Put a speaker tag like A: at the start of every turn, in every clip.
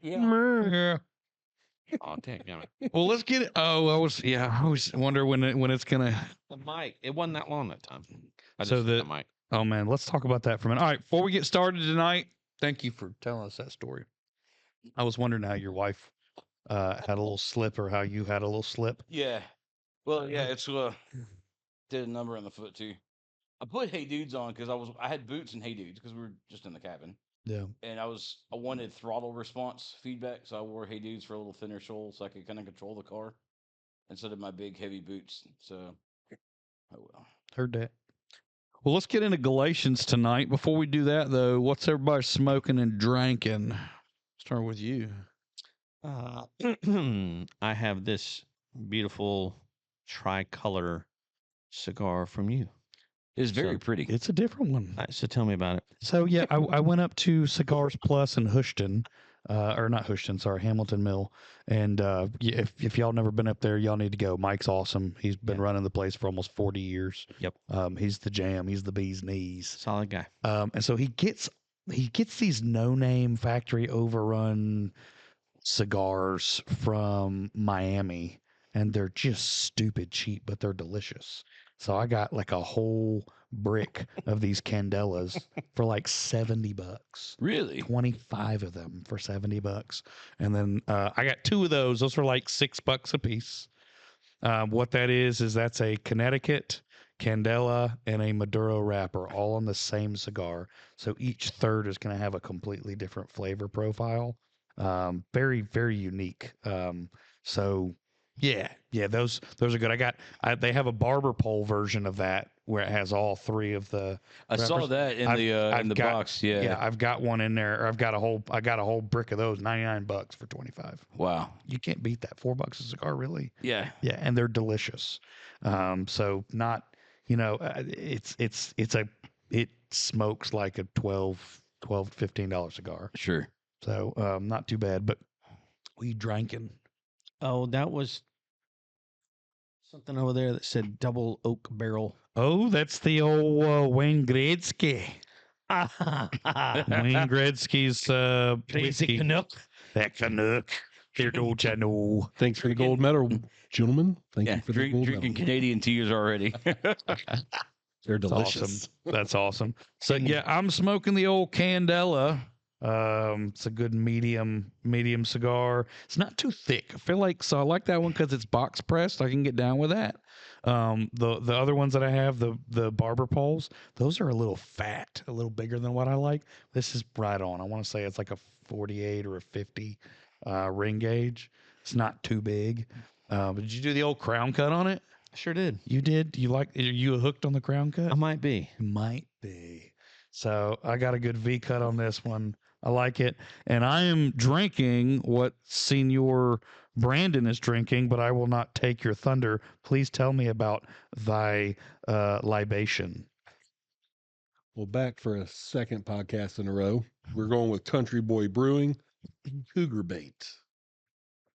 A: Yeah. Yeah.
B: Oh, damn it.
A: Well, let's get it. Oh, I always wonder when it's gonna.
B: The mic. It wasn't that long that time. I
A: So
B: just hit the mic.
A: Oh man, let's talk about that for a minute. All right, before we get started tonight, thank you for telling us that story. I was wondering how your wife had a little slip, or how you had a little slip.
C: Yeah. Well, yeah, it's did a number on the foot too. I put Hey Dudes on because I had boots and Hey Dudes because we were just in the cabin.
A: Yeah.
C: And I wanted throttle response feedback, so I wore Hey Dudes for a little thinner sole so I could kind of control the car instead of my big heavy boots. So, oh well.
A: Heard that. Well, let's get into Galatians tonight. Before we do that, though, what's everybody smoking and drinking? Start with you.
B: I have this beautiful tricolor cigar from you.
C: It's very pretty.
A: It's a different one.
B: So tell me about it.
A: So yeah, I went up to Cigars Plus in Houston, or not Houston, sorry, Hamilton Mill. And if y'all never been up there, y'all need to go. Mike's awesome. He's been running the place for almost 40 years.
B: Yep.
A: He's the jam. He's the bee's knees.
B: Solid guy.
A: And so he gets these no-name factory overrun cigars from Miami, and they're just stupid cheap, but they're delicious. So I got like a whole brick of these Candelas for like $70.
C: Really?
A: 25 of them for $70. And then I got 2 of those. Those are like $6 a piece. What that is that's a Connecticut, Candela, and a Maduro wrapper all on the same cigar. So each third is going to have a completely different flavor profile. Very, very unique. So yeah, those are good. They have a barber pole version of that where it has all 3 of the.
C: I saw that in the box. Yeah.
A: Yeah, I've got one in there. I got a whole brick of those, $99 for 25.
C: Wow.
A: You can't beat that. $4 a cigar, really.
C: Yeah.
A: Yeah, and they're delicious. So not, it smokes like a $12 to $15 cigar.
C: Sure.
A: So not too bad, but we drinking.
B: Oh, that was something over there that said double oak barrel.
A: Oh, that's the old Wayne Gretzky. Wayne Gretzky's whiskey.
B: Canuck.
A: That Canuck. There, don't you know?
D: Thanks for the gold medal, gentlemen. Thank you for the gold
C: drinking
D: medal.
C: Canadian tears already.
D: They're
A: That's
D: delicious.
A: awesome. That's awesome. So yeah, I'm smoking the old Candela. It's a good medium cigar. It's not too thick. I like that one because it's box pressed. I can get down with that. The other ones that I have, the barber poles, those are a little fat, a little bigger than what I like. This is right on. I want to say it's like a 48 or a 50 ring gauge. It's not too big. But did you do the old crown cut on it?
B: I sure did.
A: You did? Are you hooked on the crown cut?
B: I might be.
A: Might be. So I got a good V cut on this one. I like it. And I am drinking what Senior Brandon is drinking, but I will not take your thunder. Please tell me about thy libation.
D: Well, back for a second podcast in a row. We're going with Country Boy Brewing, Cougar Bait.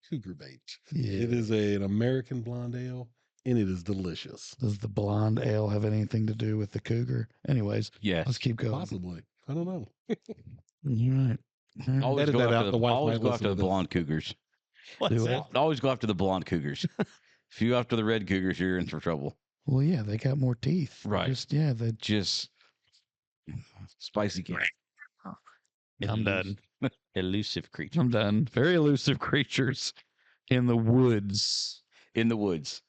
D: Cougar Bait.
A: Yeah.
D: It is an American blonde ale, and it is delicious.
A: Does the blonde ale have anything to do with the cougar? Anyways,
C: Yes.
A: let's keep going.
D: Possibly. I don't know.
A: You're right.
C: Always
D: Edit
C: go
D: that
C: after
D: out.
C: the,
D: The wife
C: always
D: might
C: go
D: listen
C: after
D: to
C: the
D: this.
C: blonde cougars.
A: Do what?
C: Always go after the blonde cougars. If you go after the red cougars, you're in for trouble.
A: Well, yeah, they got more teeth.
C: Right.
A: They
C: Just spicy cat.
A: I'm done.
B: Elusive creature.
A: I'm done. Very elusive creatures in the woods.
C: In the woods.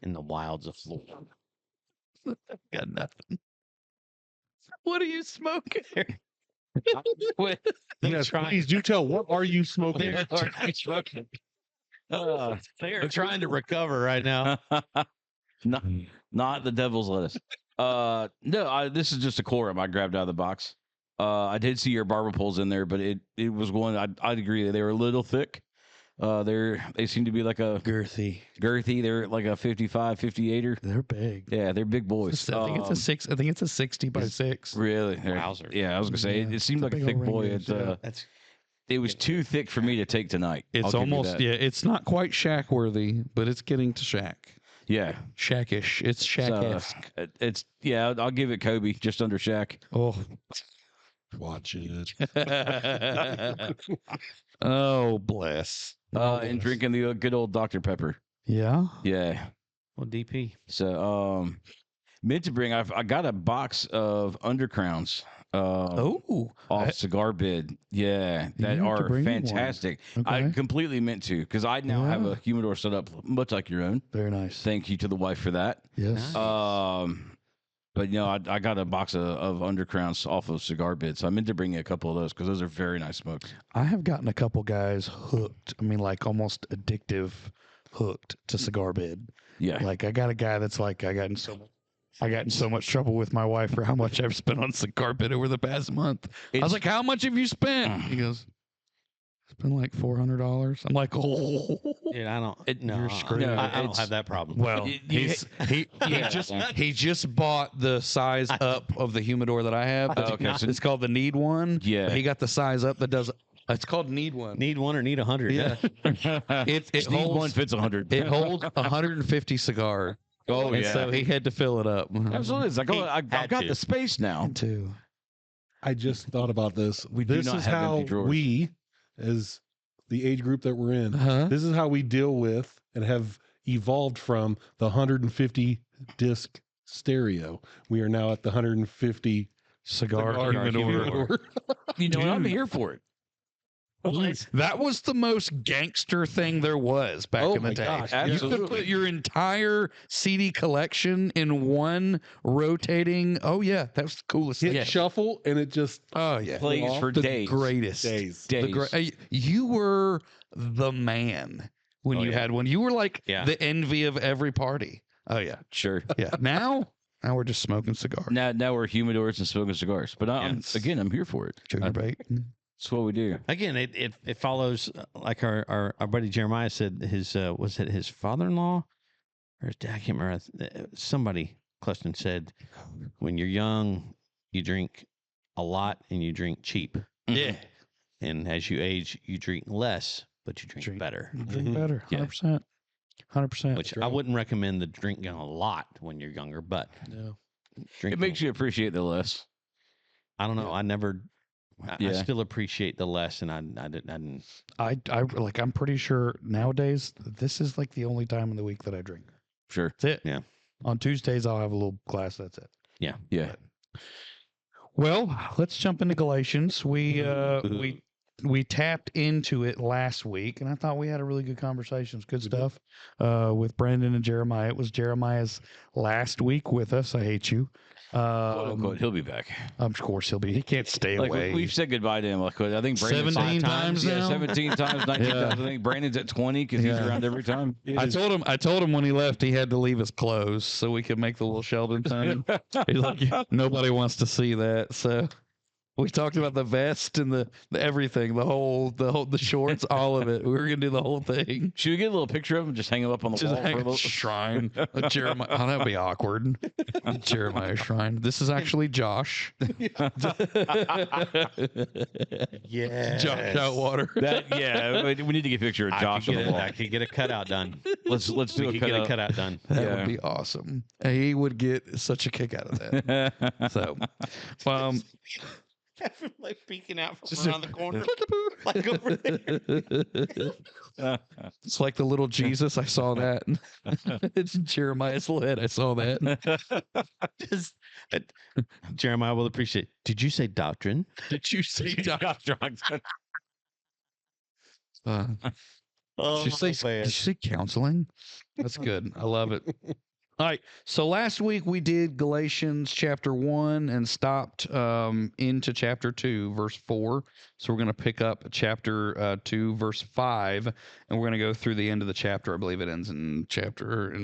B: In the wilds of Florida.
A: Got nothing. What are you smoking?
D: Yes, please do tell. What are you smoking?
B: They're trying to recover right now.
C: Not the devil's lettuce. No, this is just a quorum I grabbed out of the box. I did see your barber poles in there, but it was one I'd agree that they were a little thick. They seem to be like a
A: Girthy.
C: They're like a 55, 58er.
A: They're big.
C: Yeah, they're big boys.
A: I think it's a 6. I think it's a 60 by 6.
C: Really?
B: Wowzer.
C: Yeah, I was gonna say
A: Yeah,
C: it seemed
A: it's a
C: like a
A: big
C: thick
A: old
C: boy.
A: ring gauge,
B: That's
C: It was too thick for me to take tonight.
A: It's
C: I'll give you
A: almost
C: that.
A: It's not quite shack worthy, but it's getting to shack.
C: Yeah.
A: Shackish. It's shack-esque.
C: It's I'll give it Kobe just under Shaq.
A: Oh,
D: Watch it.
A: Oh, bless.
C: And drinking the good old Dr. Pepper.
A: Yeah.
C: Yeah.
B: Well, DP.
C: So, meant to bring. I got a box of Undercrowns.
A: Oh.
C: Off Cigar Bid. Yeah,
A: You
C: that
A: need to
C: are
A: bring me one.
C: fantastic. I
A: Okay.
C: completely meant to because I now have
A: Yeah.
C: a humidor set up much like your own.
A: Very nice.
C: Thank you to the wife for that.
A: Yes.
B: Nice.
C: But I got a box of Undercrowns off of Cigar Bid, so I meant to bring you a couple of those because those are very nice smokes.
A: I have gotten a couple guys hooked. I mean, like almost addictive hooked to Cigar Bid.
C: Yeah.
A: Like I got a guy that's like I got in so much trouble with my wife for how much I've spent on Cigar Bid over the past month. I was like, "How much have you spent?" He goes, "It's been like $400." I'm like, "Oh."
B: Dude, I don't.
A: You're
B: No,
A: screwed.
B: I don't have that problem.
A: Well, he
C: Yeah.
A: just bought the size up of the humidor that I have.
C: Oh, okay, so-
A: It's called the Need One.
C: Yeah.
A: He got the size up that does. It's called Need One.
B: Need one or need 100?
A: Yeah. It
C: Need
A: holds
C: one fits 100.
A: it holds 150 cigar.
C: Oh
A: And
C: yeah.
A: so he had to fill it up.
C: Absolutely. It's like,
B: He
C: I've
B: had
C: got
B: to.
C: the space now.
A: Too.
D: I just thought about this.
C: We do
D: This
C: not
D: is
C: have
D: how
C: empty drawers.
D: we, as the age group that we're in,
A: Huh?
D: this is how we deal with and have evolved from the 150 disc stereo. We are now at the 150
A: Cigar
D: cigar
A: humidor.
C: You know, I'm
A: Dude.
C: here for it.
A: That was the most gangster thing there was back
D: Oh
A: in the
D: my
A: day.
D: gosh,
A: You could
C: absolutely.
A: put your entire CD collection in one rotating. Oh yeah, that was the coolest
D: Hit
A: thing.
D: shuffle and it just
A: Oh yeah,
C: Plays
D: off
C: for
A: the
C: days.
A: greatest.
D: days.
A: The
C: Days.
A: you were the man when
B: Oh,
A: you
B: yeah.
A: had one. You were like
B: Yeah.
A: the envy of every party. Oh yeah,
C: Sure.
A: yeah. Now we're just smoking cigars.
C: Now we're humidors and smoking cigars. But I'm here for it.
A: Sugar bait.
C: That's what we do.
B: Again, it follows like our buddy Jeremiah said. His was it his father-in-law or his dad? I can't remember. Somebody Cluston said, when you're young, you drink a lot and you drink cheap,
A: Yeah,
B: and as you age, you drink less, but you drink
A: Drink-
B: better.
A: you drink
D: Mhm.
A: better.
B: Yeah.
A: 100%. 100%.
B: Which I wouldn't recommend the drinking a lot when you're younger, but
A: No.
C: It makes you appreciate the less.
B: I don't know. I never. I
C: Yeah.
B: still appreciate the less, and I didn't.
A: I like. I'm pretty sure nowadays this is like the only time in the week that I drink.
C: Sure.
A: That's it.
B: Yeah.
A: On Tuesdays I'll have a little glass. That's it.
C: Yeah.
A: Well, let's jump into Galatians. We tapped into it last week, and I thought we had a really good conversation. It's good stuff with Brandon and Jeremiah. It was Jeremiah's last week with us. I hate you.
C: Quote, unquote, he'll be back.
A: Of course he'll be. He can't stay
C: Like
A: away.
C: we've said goodbye to him. Like I think Brandon's
A: 17 times
C: yeah,
A: now?
C: 17 times, 19
A: Yeah.
C: times. I think Brandon's at 20 because he's
A: Yeah.
C: around every time.
A: I told him when he left he had to leave his clothes so we could make the little Sheldon thing. He's like, nobody wants to see that. So we talked about the vest and the everything, the shorts, all of it. We were gonna do the whole thing.
C: Should we get a little picture of him? Just hang him up on the
A: Just
C: wall for a
A: hang a
C: little.
A: shrine. A Jeremiah. Oh, that'd be awkward. Jeremiah shrine. This is actually Josh.
B: Yeah.
A: Josh Outwater.
C: Yeah, we need to get a picture of Josh on the wall.
B: I could get a cutout done.
C: Let's do
B: We
C: a
B: could get a
C: cutout.
B: cutout done.
A: That
C: Yeah.
A: would be awesome. He would get such a kick out of that. So,
B: Like peeking out from
A: Just
B: around the corner, like over there.
A: it's like the little Jesus. I saw that. It's Jeremiah's little head. I saw that.
B: Just, Jeremiah will appreciate. Did you say doctrine?
A: Did you say
B: Oh,
A: Did you say counseling? That's good. I love it. All right. So last week we did Galatians chapter 1 and stopped into chapter 2, verse 4. So we're going to pick up chapter 2, verse 5, and we're going to go through the end of the chapter. I believe it ends in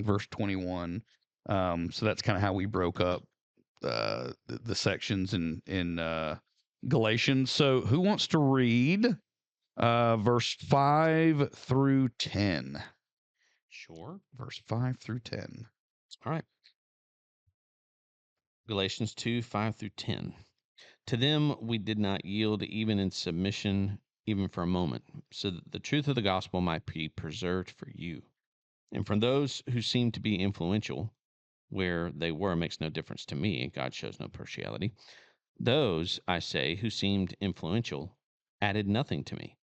A: verse 21. So that's kind of how we broke up the sections in Galatians. So who wants to read verse 5 through 10?
B: Sure.
A: Verse 5 through 10.
B: All right. Galatians 2, 5 through 10. To them we did not yield even in submission, even for a moment, so that the truth of the gospel might be preserved for you. And from those who seem to be influential, where they were makes no difference to me, God shows no partiality. Those, I say, who seemed influential, added nothing to me.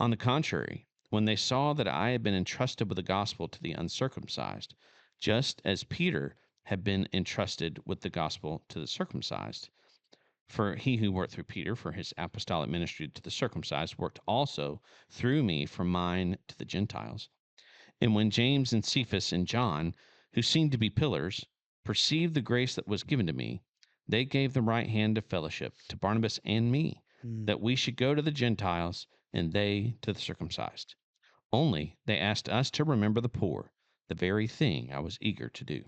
B: On the contrary, when they saw that I had been entrusted with the gospel to the uncircumcised, just as Peter had been entrusted with the gospel to the circumcised, for he who worked through Peter for his apostolic ministry to the circumcised worked also through me for mine to the Gentiles. And when James and Cephas and John, who seemed to be pillars, perceived the grace that was given to me, they gave the right hand of fellowship to Barnabas and me, that we should go to the Gentiles and they to the circumcised. Only they asked us to remember the poor, the very thing I was eager to do.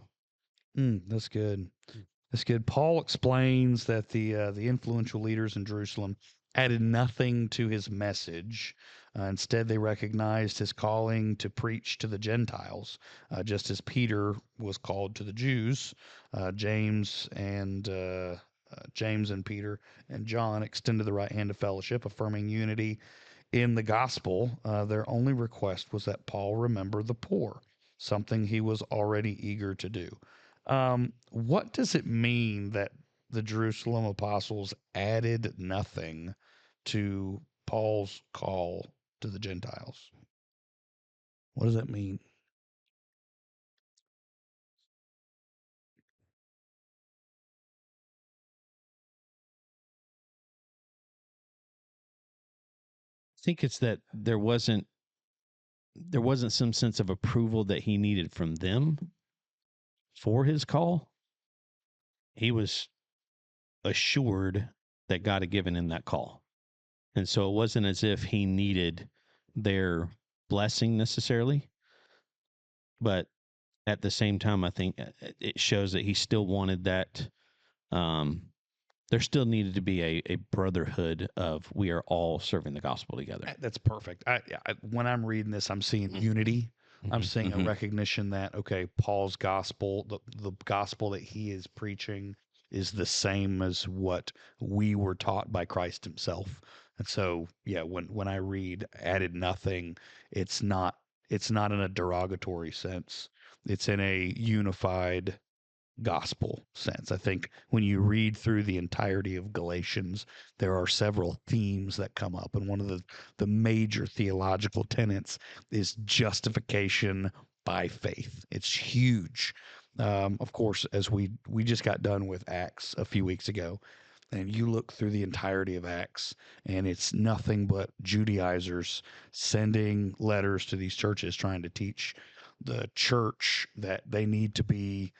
A: That's good. That's good. Paul explains that the influential leaders in Jerusalem added nothing to his message. Instead, they recognized his calling to preach to the Gentiles, just as Peter was called to the Jews. James and Peter and John extended the right hand of fellowship, affirming unity in the gospel. Their only request was that Paul remember the poor, something he was already eager to do. What does it mean that the Jerusalem apostles added nothing to Paul's call to the Gentiles? What does that mean?
B: I think it's that there wasn't some sense of approval that he needed from them for his call. He was assured that God had given him that call. And so it wasn't as if he needed their blessing necessarily. But at the same time, I think it shows that he still wanted that. There still needed to be a brotherhood of we are all serving the gospel together.
A: That's perfect. When I'm reading this, I'm seeing unity. I'm seeing a recognition that, okay, Paul's gospel, the gospel that he is preaching is the same as what we were taught by Christ himself. And so, yeah, when I read added nothing, it's not in a derogatory sense. It's in a unified gospel sense. I think when you read through the entirety of Galatians, there are several themes that come up. And one of the major theological tenets is justification by faith. It's huge. Of course, as we just got done with Acts a few weeks ago, and you look through the entirety of Acts, and it's nothing but Judaizers sending letters to these churches trying to teach the church that they need to be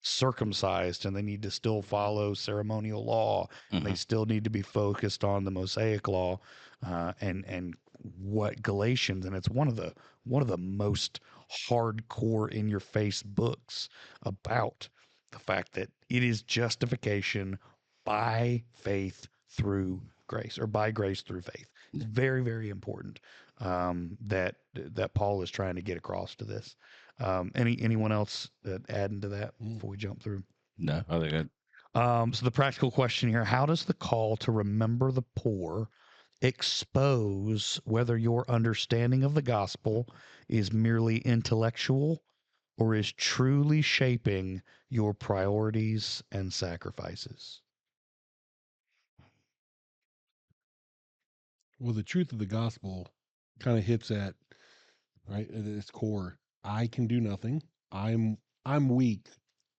A: circumcised and they need to still follow ceremonial law. And they still need to be focused on the Mosaic law, and what Galatians, and it's one of the most hardcore in your face books about the fact that it is justification by faith through grace, or by grace through faith. It's very, very important, that Paul is trying to get across to this. Anyone else adding to that before we jump through?
C: No, I think that.
A: So the practical question here: how does the call to remember the poor expose whether your understanding of the gospel is merely intellectual or is truly shaping your priorities and sacrifices?
D: Well, the truth of the gospel kind of hits at right at its core. I can do nothing. I'm weak.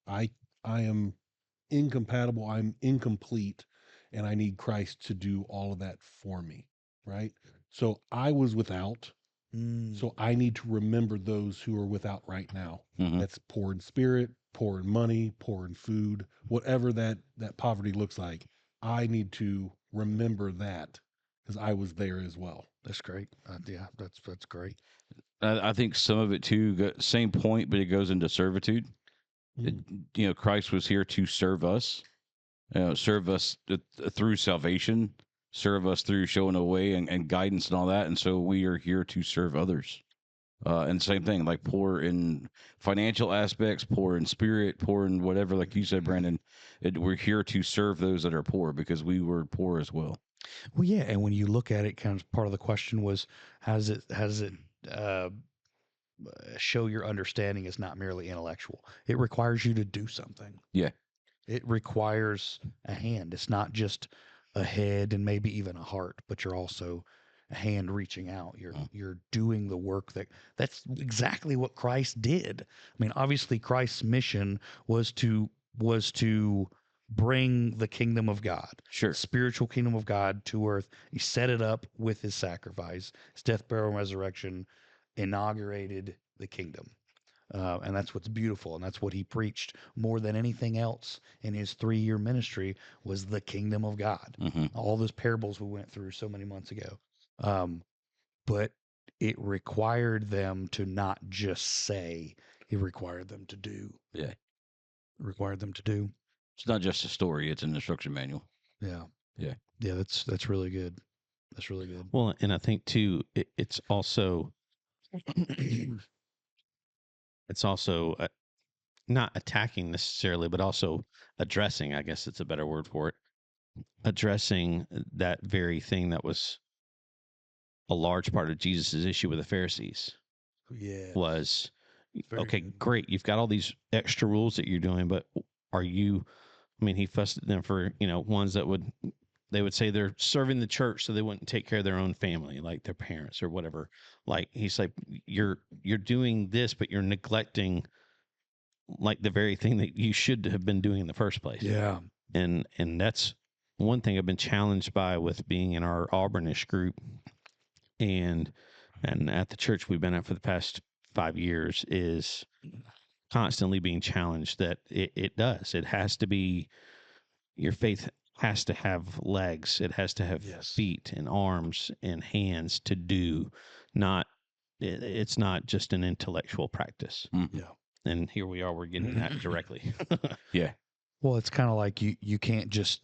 D: I I am incompatible. I'm incomplete, and I need Christ to do all of that for me. Right. So I was without. So I need to remember those who are without right now.
C: Mhm.
D: That's poor in spirit, poor in money, poor in food, whatever that poverty looks like. I need to remember that because I was there as well.
A: That's great. Yeah, that's great.
C: I think some of it too, same point, but it goes into servitude. Christ was here to serve us, serve us through salvation, serve us through showing a way and guidance and all that. And so we are here to serve others. And same thing, like poor in financial aspects, poor in spirit, poor in whatever, like you said, Brandon. We're here to serve those that are poor because we were poor as well.
A: Well, yeah, and when you look at it, kind of part of the question was, how does it uh, show your understanding is not merely intellectual? It requires you to do something.
C: Yeah.
A: It requires a hand. It's not just a head and maybe even a heart, but you're also a hand reaching out. You're doing the work that's exactly what Christ did. I mean, obviously Christ's mission was to bring the kingdom of God,
C: Sure.
A: spiritual kingdom of God to earth. He set it up with his sacrifice. His death, burial, and resurrection inaugurated the kingdom. And that's what's beautiful. And that's what he preached more than anything else in his 3-year ministry was the kingdom of God.
C: Mm-hmm.
A: All those parables we went through so many months ago. But it required them to not just say, it required them to do.
C: Yeah.
A: It required them to do.
C: It's not just a story; it's an instruction manual.
A: Yeah.
C: Yeah.
A: Yeah, that's really good. That's really good.
B: Well, and I think too, it's also not attacking necessarily, but also addressing. I guess it's a better word for it. Addressing that very thing that was a large part of Jesus's issue with the Pharisees
A: Yeah.
B: was,
A: Very
B: okay,
A: good.
B: great, you've got all these extra rules that you're doing, but are you? I mean, he fussed at them for ones that they would say they're serving the church so they wouldn't take care of their own family, like their parents or whatever. Like he's like, you're doing this, but you're neglecting like the very thing that you should have been doing in the first place.
A: Yeah.
B: And that's one thing I've been challenged by with being in our Auburnish group and at the church we've been at for the past 5 years is constantly being challenged that it has to be, your faith has to have legs, it has to have
A: Yes.
B: feet and arms and hands to do, it's not just an intellectual practice.
C: Mm-hmm.
A: Yeah.
B: And here we are, we're getting that directly.
C: Yeah.
A: Well, it's kind of like you can't just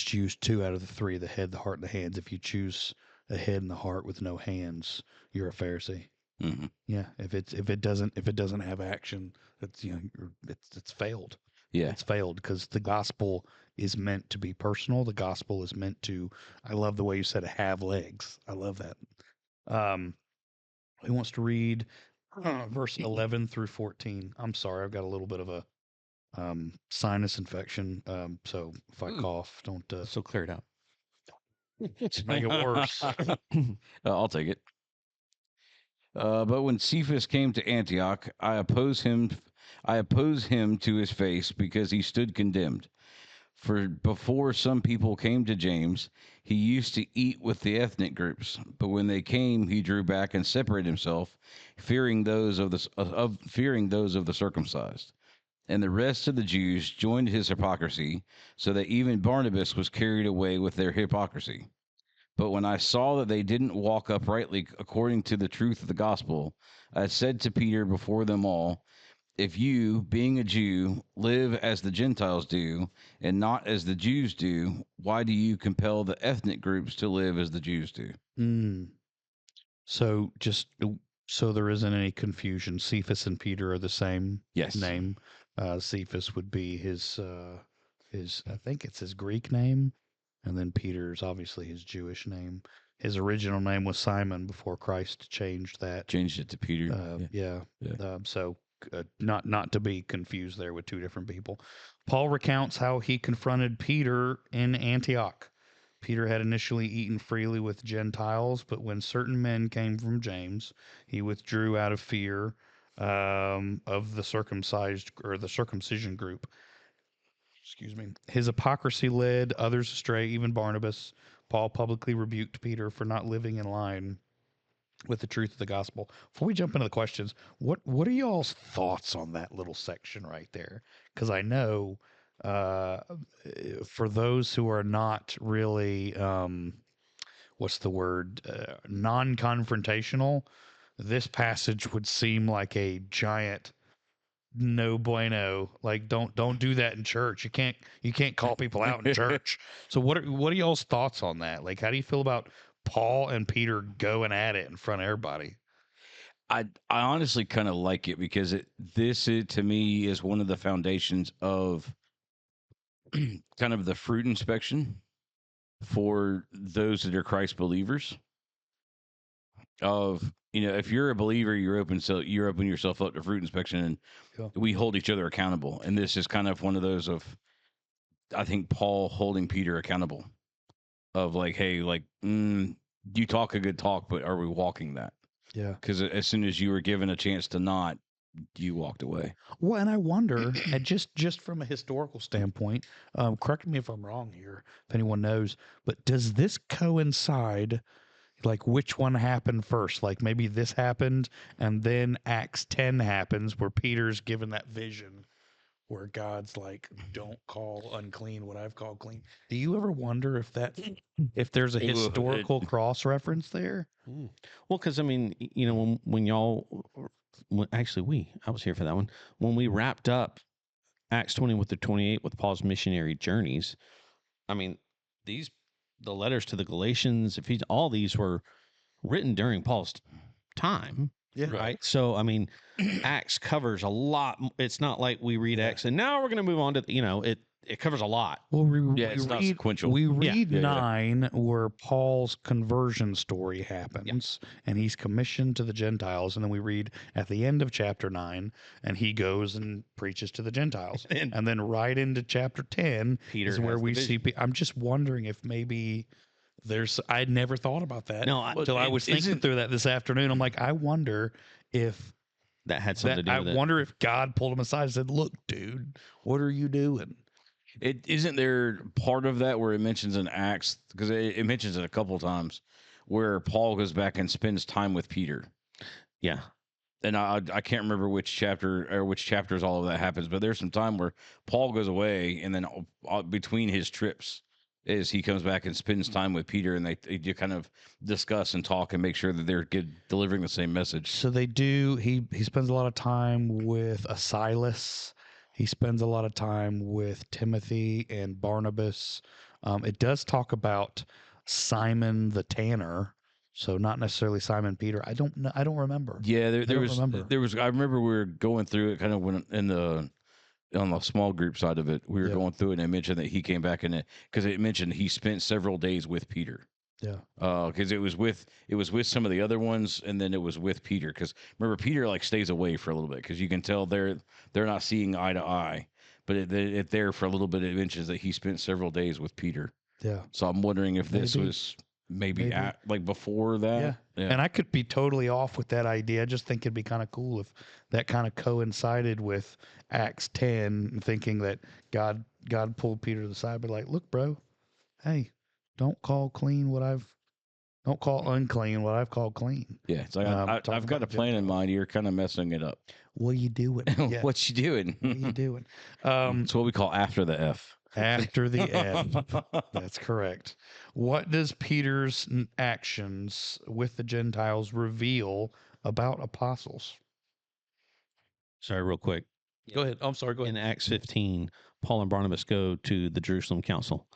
A: choose 2 out of the 3, the head, the heart, and the hands. If you choose the head and the heart with no hands, you're a Pharisee.
C: Mm-hmm.
A: Yeah, if it doesn't have action, it's it's failed.
C: Yeah.
A: It's failed because the gospel is meant to be personal. The gospel is meant to. I love the way you said have legs. I love that. Who wants to read verse 11 through 14? I'm sorry, I've got a little bit of a sinus infection. So if I cough, don't
B: So clear it out.
A: make it worse.
C: I'll take it. But when Cephas came to Antioch, I oppose him to his face because he stood condemned. For before some people came to James, he used to eat with the ethnic groups. But when they came, he drew back and separated himself, fearing those of the circumcised. And the rest of the Jews joined his hypocrisy, so that even Barnabas was carried away with their hypocrisy. But when I saw that they didn't walk uprightly according to the truth of the gospel, I said to Peter before them all, if you, being a Jew, live as the Gentiles do, and not as the Jews do, why do you compel the ethnic groups to live as the Jews do?
A: Mm. So just so there isn't any confusion, Cephas and Peter are the same
C: Yes.
A: name. Cephas would be his I think it's his Greek name, and then Peter's obviously his Jewish name. His original name was Simon before Christ changed that.
C: Changed it to Peter.
A: Yeah.
C: Yeah.
A: So not to be confused there with 2 different people. Paul recounts how he confronted Peter in Antioch. Peter had initially eaten freely with Gentiles, but when certain men came from James, he withdrew out of fear of the circumcision group. Excuse me. His hypocrisy led others astray, even Barnabas. Paul publicly rebuked Peter for not living in line with the truth of the gospel. Before we jump into the questions, what are y'all's thoughts on that little section right there? Because I know for those who are not really what's the word non-confrontational, this passage would seem like a giant no bueno. Like don't do that in church. You can't call people out in church. So what are y'all's thoughts on that? Like how do you feel about Paul and Peter going at it in front of everybody?
C: I honestly kind of like it because this to me is one of the foundations of kind of the fruit inspection for those that are Christ believers. Of if you're a believer, you're open yourself up to fruit inspection, and
A: Yeah.
C: we hold each other accountable. And this is kind of one of those of I think Paul holding Peter accountable of like, hey, like, you talk a good talk, but are we walking that?
A: Yeah.
C: Because as soon as you were given a chance to not, you walked away.
A: Well, and I wonder, and just from a historical standpoint, correct me if I'm wrong here, if anyone knows, but does this coincide? Like which one happened first? Like maybe this happened, and then Acts 10 happens, where Peter's given that vision, where God's like, "Don't call unclean what I've called clean." Do you ever wonder if there's a historical cross reference there?
D: Mm.
B: Well, because I mean, you know, when y'all, actually, I was here for that one. When we wrapped up Acts 20 with the 28 with Paul's missionary journeys, I mean, the letters to the Galatians, all these were written during Paul's time.
A: Yeah.
B: Right. So, I mean, Acts covers a lot. It's not like we read Acts and now we're going to move on to, it covers a lot.
A: Well,
C: It's not sequential.
A: We read
C: Yeah, yeah.
A: 9 where Paul's conversion story happens, and he's commissioned to the Gentiles, and then we read at the end of chapter 9, and he goes and preaches to the Gentiles, and then right into chapter 10
B: Peter
A: is where
B: has
A: we
B: the
A: see.
B: vision.
A: I'm just wondering if maybe I'd never thought about that
B: No,
A: until I was thinking through that this afternoon. I'm like, I wonder if
B: that had something to do with it.
A: I wonder if God pulled him aside and said, "Look, dude, what are you doing?"
C: It isn't there part of that where it mentions in Acts, because it mentions it a couple of times, where Paul goes back and spends time with Peter.
B: Yeah.
C: And I can't remember which chapters all of that happens, but there's some time where Paul goes away, and then between his trips is he comes back and spends time with Peter, and they kind of discuss and talk and make sure that they're delivering the same message.
A: So they do. He spends a lot of time with Silas. He spends a lot of time with Timothy and Barnabas. It does talk about Simon the tanner, so not necessarily Simon Peter. I don't know. I don't remember.
C: Yeah,
A: I don't remember.
C: there was. I remember we were going through it kind of when on the small group side of it, we were
A: Yep.
C: going through it, and I mentioned that he came back in it because it mentioned he spent several days with Peter.
A: Yeah.
C: Because it was with some of the other ones, and then it was with Peter. Because remember, Peter like stays away for a little bit because you can tell they're not seeing eye to eye. But it there for a little bit, it mentions that he spent several days with Peter.
A: Yeah.
C: So I'm wondering if this
A: Maybe.
C: was maybe
A: Maybe.
C: at like before that.
A: Yeah. And I could be totally off with that idea. I just think it'd be kind of cool if that kind of coincided with Acts 10, and thinking that God pulled Peter to the side, but like, look, bro, hey, don't call unclean what I've called clean.
C: Yeah, it's like
A: Talking
C: I've got
A: about
C: a plan in
A: Gentiles.
C: mind. You're kind of messing it up.
A: What are you doing? Yeah.
C: What you doing?
A: What are you doing?
C: It's what we call after the F.
A: After the F. That's correct. What does Peter's actions with the Gentiles reveal about apostles?
B: Sorry, real quick.
A: Go ahead. I'm sorry. Go ahead.
B: In Acts 15, Paul and Barnabas go to the Jerusalem Council.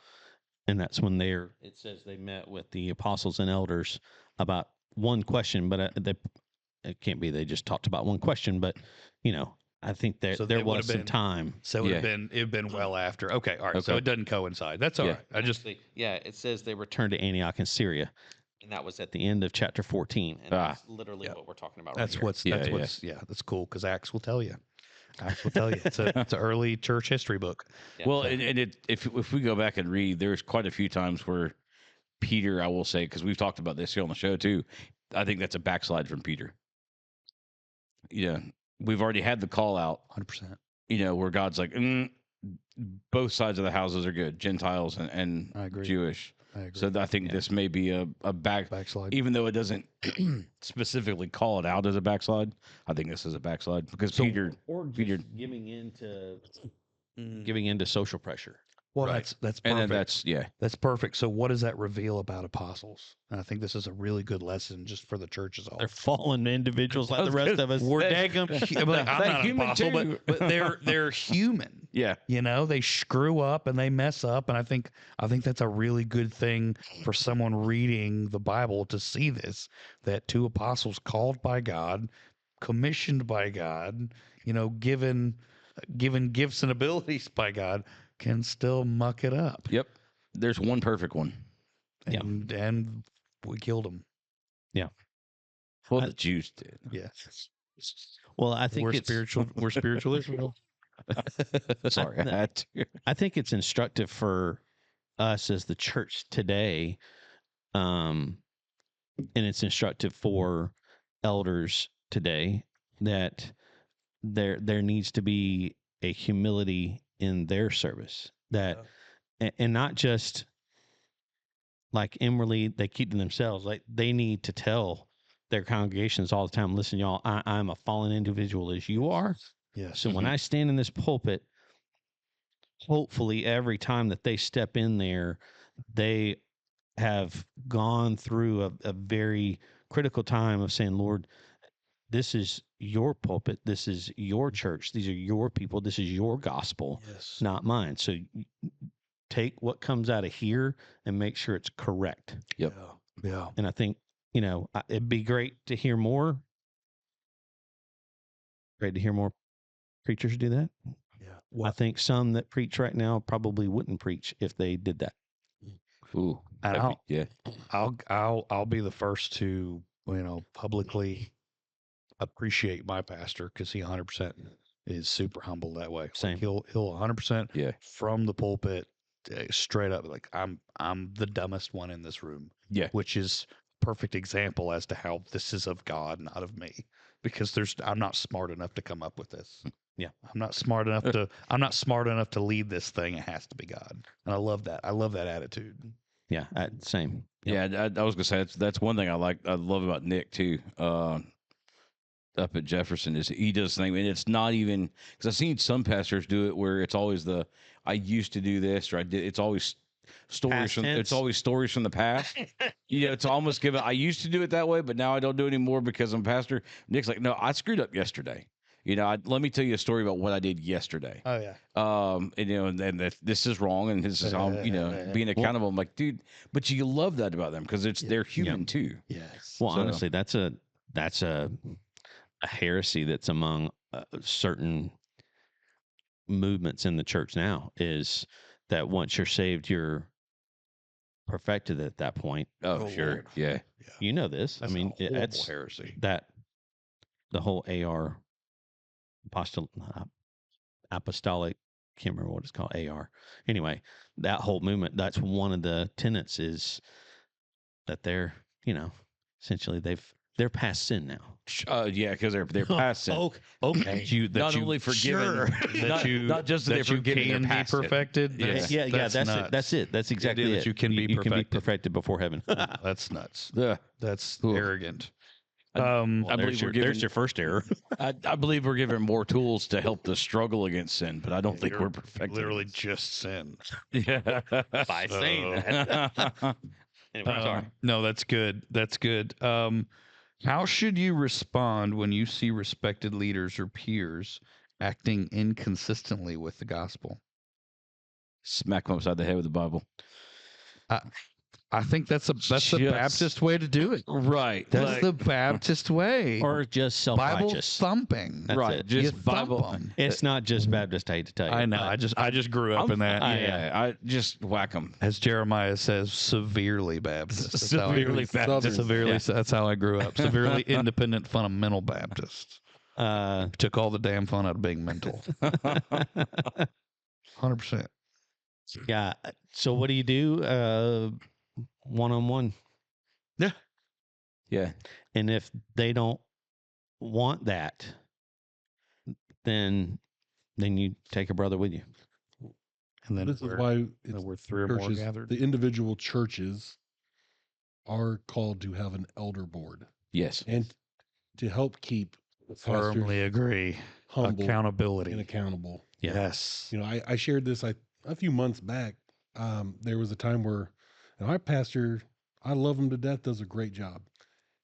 B: And that's when it says they met with the apostles and elders about one question, but it can't be they just talked about one question, but, I think there was some time.
A: So it'd been well after. Okay. All right. So
C: Okay.
A: it doesn't coincide. That's all right. I just,
B: It says they returned to Antioch in Syria. And that was at the end of chapter 14. And that's literally what we're talking about
A: that's
B: right
A: what's, that's cool. Cause Acts will tell you. Acts will tell you. It's an early church history book.
B: Yeah.
C: Well, if we go back and read, there's quite a few times where Peter, I will say, because we've talked about this here on the show too. I think that's a backslide from Peter. Yeah, we've already had the call out.
A: 100%.
C: Where God's like, both sides of the houses are good, Gentiles and
A: I agree.
C: Jewish.
A: I agree.
C: So I think this may be a
A: backslide.
C: even though it doesn't specifically call it out as a backslide. I think this is a backslide because Peter
B: giving into social pressure.
A: Well,
C: right.
A: that's perfect.
C: And then
A: that's perfect. So what does that reveal about apostles? And I think this is a really good lesson just for the church as a whole.
B: They're fallen individuals like the rest of us.
A: We're daggum. I'm not an apostle,
C: too.
A: but they're human.
C: Yeah.
A: They screw up and they mess up, and I think that's a really good thing for someone reading the Bible to see this, that two apostles called by God, commissioned by God, given gifts and abilities by God, can still muck it up.
C: Yep. There's one perfect one.
A: And we killed him.
B: Yeah.
C: Well, the Jews did.
A: Yeah.
B: Well, I think
A: we're spiritual Israel.
C: Sorry, I had to.
B: I think it's instructive for us as the church today, and it's instructive for elders today that there needs to be a humility in their service, that and not just like inwardly they keep to themselves, like they need to tell their congregations all the time, listen, y'all, I'm a fallen individual as you are.
A: Yes.
B: So when I stand in this pulpit, hopefully every time that they step in there, they have gone through a very critical time of saying, Lord, this is your pulpit. This is your church. These are your people. This is your gospel,
A: Yes.
B: not mine. So take what comes out of here and make sure it's correct.
C: Yep.
A: Yeah.
B: And I think, it'd be great to hear more. Great to hear more preachers do that.
A: Yeah.
B: I
A: Well,
B: think some that preach right now probably wouldn't preach if they did that.
C: Ooh.
A: and
C: that'd be- yeah.
A: I'll be the first to, publicly appreciate my pastor because he 100% is super humble that way.
B: Same.
A: Like he'll 100%
C: Yeah.
A: from the pulpit straight up like I'm the dumbest one in this room,
C: Yeah.
A: which is perfect example as to how this is of God, not of me, because I'm not smart enough to come up with this.
B: Yeah.
A: I'm not smart enough to lead this thing. It has to be God. And I love that. I love that attitude.
B: Yeah, same. Yep.
C: Yeah, I was gonna say that's one thing I love about Nick too. Up at Jefferson is he does things, and it's not even because I've seen some pastors do it where it's always I used to do this or I did. It's always stories from
B: tense.
C: it's always stories from the past. It's almost given. I used to do it that way, but now I don't do it anymore because I'm a pastor. Nick's like, no, I screwed up yesterday. Let me tell you a story about what I did yesterday.
A: Oh yeah.
C: And this is wrong, and this is how being accountable. I'm like, dude, but you love that about them because they're human too.
A: Yes.
B: Well,
C: So-
B: honestly, that's a heresy that's among certain movements in the church now, is that once you're saved, you're perfected at that point.
C: Oh, sure,
A: Lord.
C: yeah.
B: You know this.
A: That's
B: I mean,
A: a horrible
B: it's
A: heresy.
B: that the whole apostolic, can't remember what it's called, AR. Anyway, that whole movement, that's one of the tenets, is that they're, essentially they're past sin now.
C: Yeah, because they're past sin.
A: Okay.
C: Not only forgiven, not just that they're
A: you
C: forgiven, they're
A: can be
C: past it.
A: perfected.
C: Yeah.
A: That's
B: That's
A: nuts.
B: it. That's it. That's exactly
A: idea
B: it.
A: that you can be
B: You can be
A: perfected.
B: perfected before heaven.
A: That's nuts.
C: Yeah.
A: That's
C: Oof.
A: arrogant.
B: Well,
C: I
B: there's
C: believe we're given.
B: there's your first error.
C: I believe we're given more tools to help the struggle against sin, but I don't think
A: You're
C: we're perfected.
A: Literally just sin.
C: Yeah.
B: By saying that. Anyway, sorry.
A: No, that's good. That's good. How should you respond when you see respected leaders or peers acting inconsistently with the gospel?
C: Smack them upside the head with the Bible.
A: I think that's the Baptist way to do it.
C: Right.
A: That's the Baptist way.
B: Or just
A: Bible
B: self-righteous.
A: thumping.
B: That's
C: right.
B: it.
C: Just
A: You thump
C: Bible.
A: 'em.
B: It's not just Baptist, I hate to tell you.
A: I know.
B: but
A: I just grew up in that.
C: Yeah. I just whack them.
A: As Jeremiah says, severely Baptist. That's how I-
C: Severely Baptist.
A: Severely.
B: Yeah.
A: That's how I grew up. Severely independent, fundamental Baptist. Took all the damn fun out of being mental. 100%.
B: yeah. So what do you do? One-on-one.
C: Yeah.
B: And if they don't want that, then you take a brother with you.
A: And then
D: This is
A: we're,
D: why it's
A: we're three or more
D: churches,
A: gathered.
D: the individual churches are called to have an elder board
C: Yes.
D: and to help keep the
A: Firmly
D: pastors
A: agree.
D: humble
A: Accountability.
D: and accountable.
B: Yeah.
A: Yes.
D: I shared this a few months back. There was a time where our pastor, I love him to death, does a great job.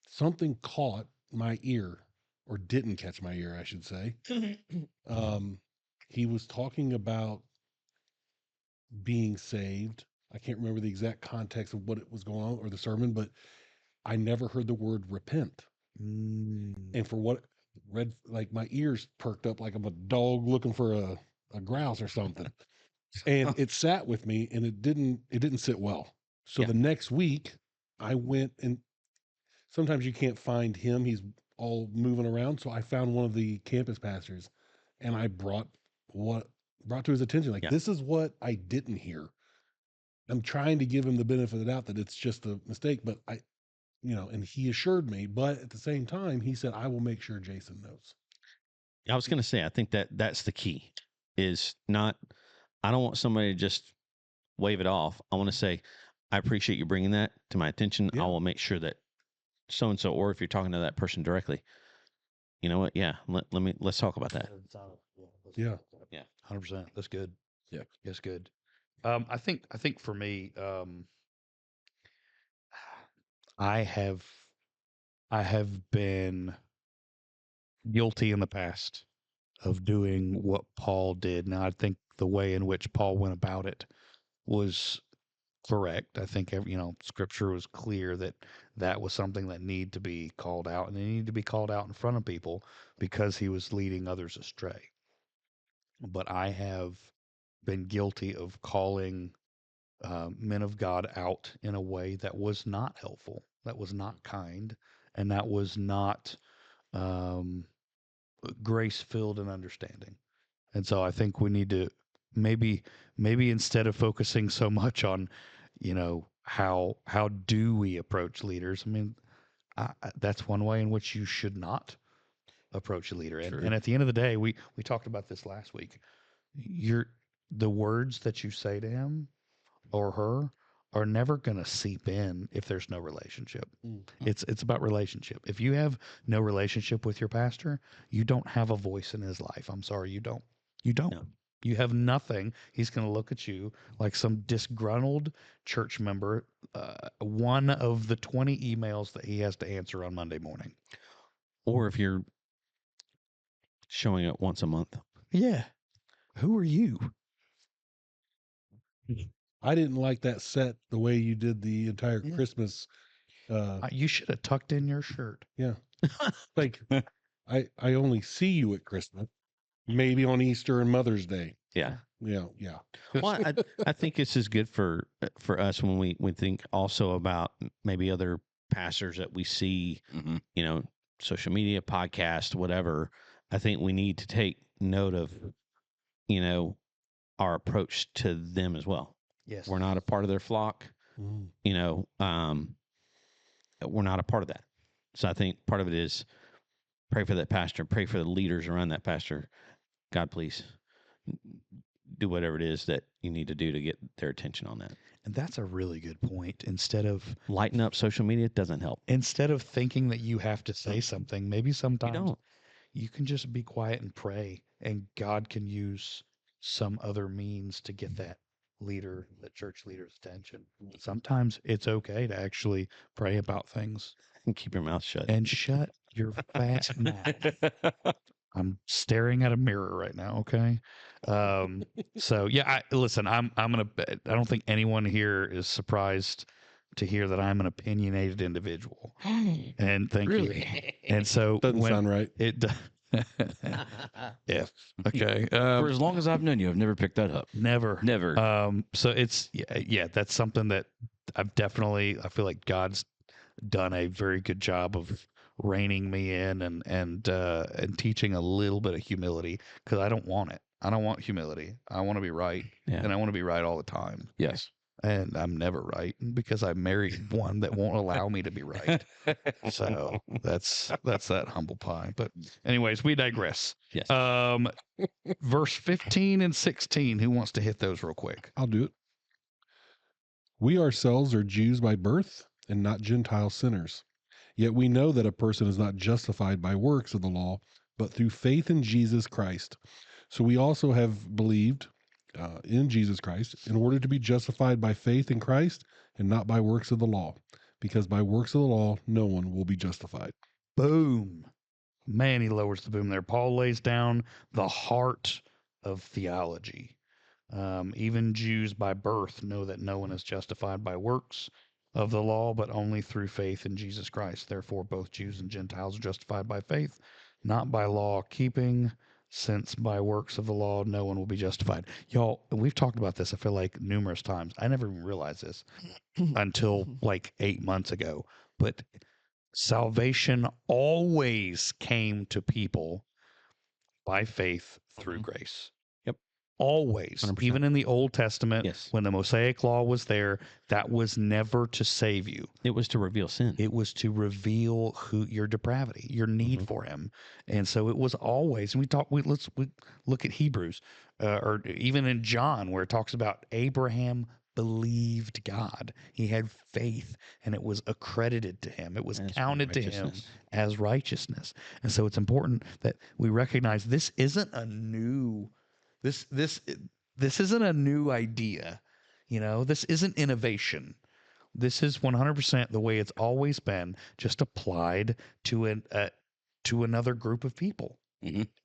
D: Something caught my ear, or didn't catch my ear, I should say. He was talking about being saved. I can't remember the exact context of what it was going on or the sermon, but I never heard the word repent. And for what like my ears perked up like I'm a dog looking for a grouse or something. And it sat with me, and it didn't sit well. So
B: Yeah.
D: the next week I went, and sometimes you can't find him. He's all moving around. So I found one of the campus pastors, and I brought brought to his attention. Like,
B: Yeah.
D: this is what I didn't hear. I'm trying to give him the benefit of the doubt that it's just a mistake, but and he assured me, but at the same time, he said, I will make sure Jason knows.
B: I was going to say, I think that's the key is not, I don't want somebody to just wave it off. I want to say, I appreciate you bringing that to my attention.
D: Yeah.
B: I will make sure that so-and-so, or if you're talking to that person directly, you know what? Yeah. Let's talk about that.
D: Yeah.
A: 100%. That's good.
C: Yeah.
A: That's good. I think for me, I have been guilty in the past of doing what Paul did. Now, I think the way in which Paul went about it was correct. I think Scripture was clear that that was something that needed to be called out, and it needed to be called out in front of people because he was leading others astray. But I have been guilty of calling men of God out in a way that was not helpful, that was not kind, and that was not um, grace filled and understanding. And so I think we need to maybe instead of focusing so much on, how do we approach leaders? I mean, that's one way in which you should not approach a leader. And at the end of the day, we talked about this last week. The words that you say to him or her are never going to seep in if there's no relationship. It's about relationship. If you have no relationship with your pastor, you don't have a voice in his life. I'm sorry, you don't. You don't.
B: No.
A: You have nothing. He's going to look at you like some disgruntled church member, one of the 20 emails that he has to answer on Monday morning.
B: Or if you're showing up once a month.
A: Yeah. Who are you?
D: I didn't like that set the way you did the entire
A: Yeah.
D: Christmas.
A: You should have tucked in your shirt.
D: Yeah. Like, I only see you at Christmas, maybe on Easter and Mother's Day.
B: Yeah.
D: Yeah. Yeah.
B: Well, I think this is good for us when we think also about maybe other pastors that we see, social media, podcast, whatever. I think we need to take note of, our approach to them as well.
A: Yes.
B: We're not a part of their flock.
D: Mm.
B: We're not a part of that. So I think part of it is pray for that pastor, pray for the leaders around that pastor. God, please do whatever it is that you need to do to get their attention on that.
A: And that's a really good point. Instead of
B: lighten up social media doesn't help.
A: Instead of thinking that you have to say something, maybe sometimes
B: You don't.
A: you can just be quiet and pray, and God can use some other means to get that church leader's attention. Sometimes it's okay to actually pray about things
B: And keep your mouth shut.
A: and shut your fat mouth. I'm staring at a mirror right now. Okay. So yeah, I'm gonna. I don't think anyone here is surprised to hear that I'm an opinionated individual. And thank you. And so
D: Doesn't sound right.
A: It. Yeah. Okay.
C: For as long as I've known you, I've never picked that up.
A: Never.
C: Never.
A: So it's that's something that I feel like God's done a very good job of reining me in and teaching a little bit of humility, because I don't want it. I don't want humility. I want to be right, and I want to be right all the time.
C: Yes.
A: And I'm never right because I married one that won't allow me to be right. So that's that humble pie. But anyways, we digress.
B: Yes.
A: Verse 15 and 16. Who wants to hit those real quick?
D: I'll do it. We ourselves are Jews by birth and not Gentile sinners. Yet we know that a person is not justified by works of the law, but through faith in Jesus Christ. So we also have believed in Jesus Christ in order to be justified by faith in Christ and not by works of the law, because by works of the law, no one will be justified.
A: Boom. Man, he lowers the boom there. Paul lays down the heart of theology. Even Jews by birth know that no one is justified by works of the law, but only through faith in Jesus Christ. Therefore, both Jews and Gentiles are justified by faith, not by law keeping, since by works of the law, no one will be justified. Y'all, we've talked about this, I feel like, numerous times. I never even realized this until like 8 months ago. But salvation always came to people by faith through grace. always,
B: 100%.
A: even in the Old Testament,
B: Yes.
A: when the Mosaic law was there, that was never to save you.
B: It was to reveal sin.
A: It was to reveal your depravity, your need for Him, and so it was always. And we look at Hebrews, or even in John, where it talks about Abraham believed God. He had faith, and it was accredited to him. It was
B: As
A: counted to him
B: righteousness.
A: as righteousness. And so it's important that we recognize this isn't a new this isn't a new idea. This isn't innovation. This is 100% the way it's always been, just applied to to another group of people,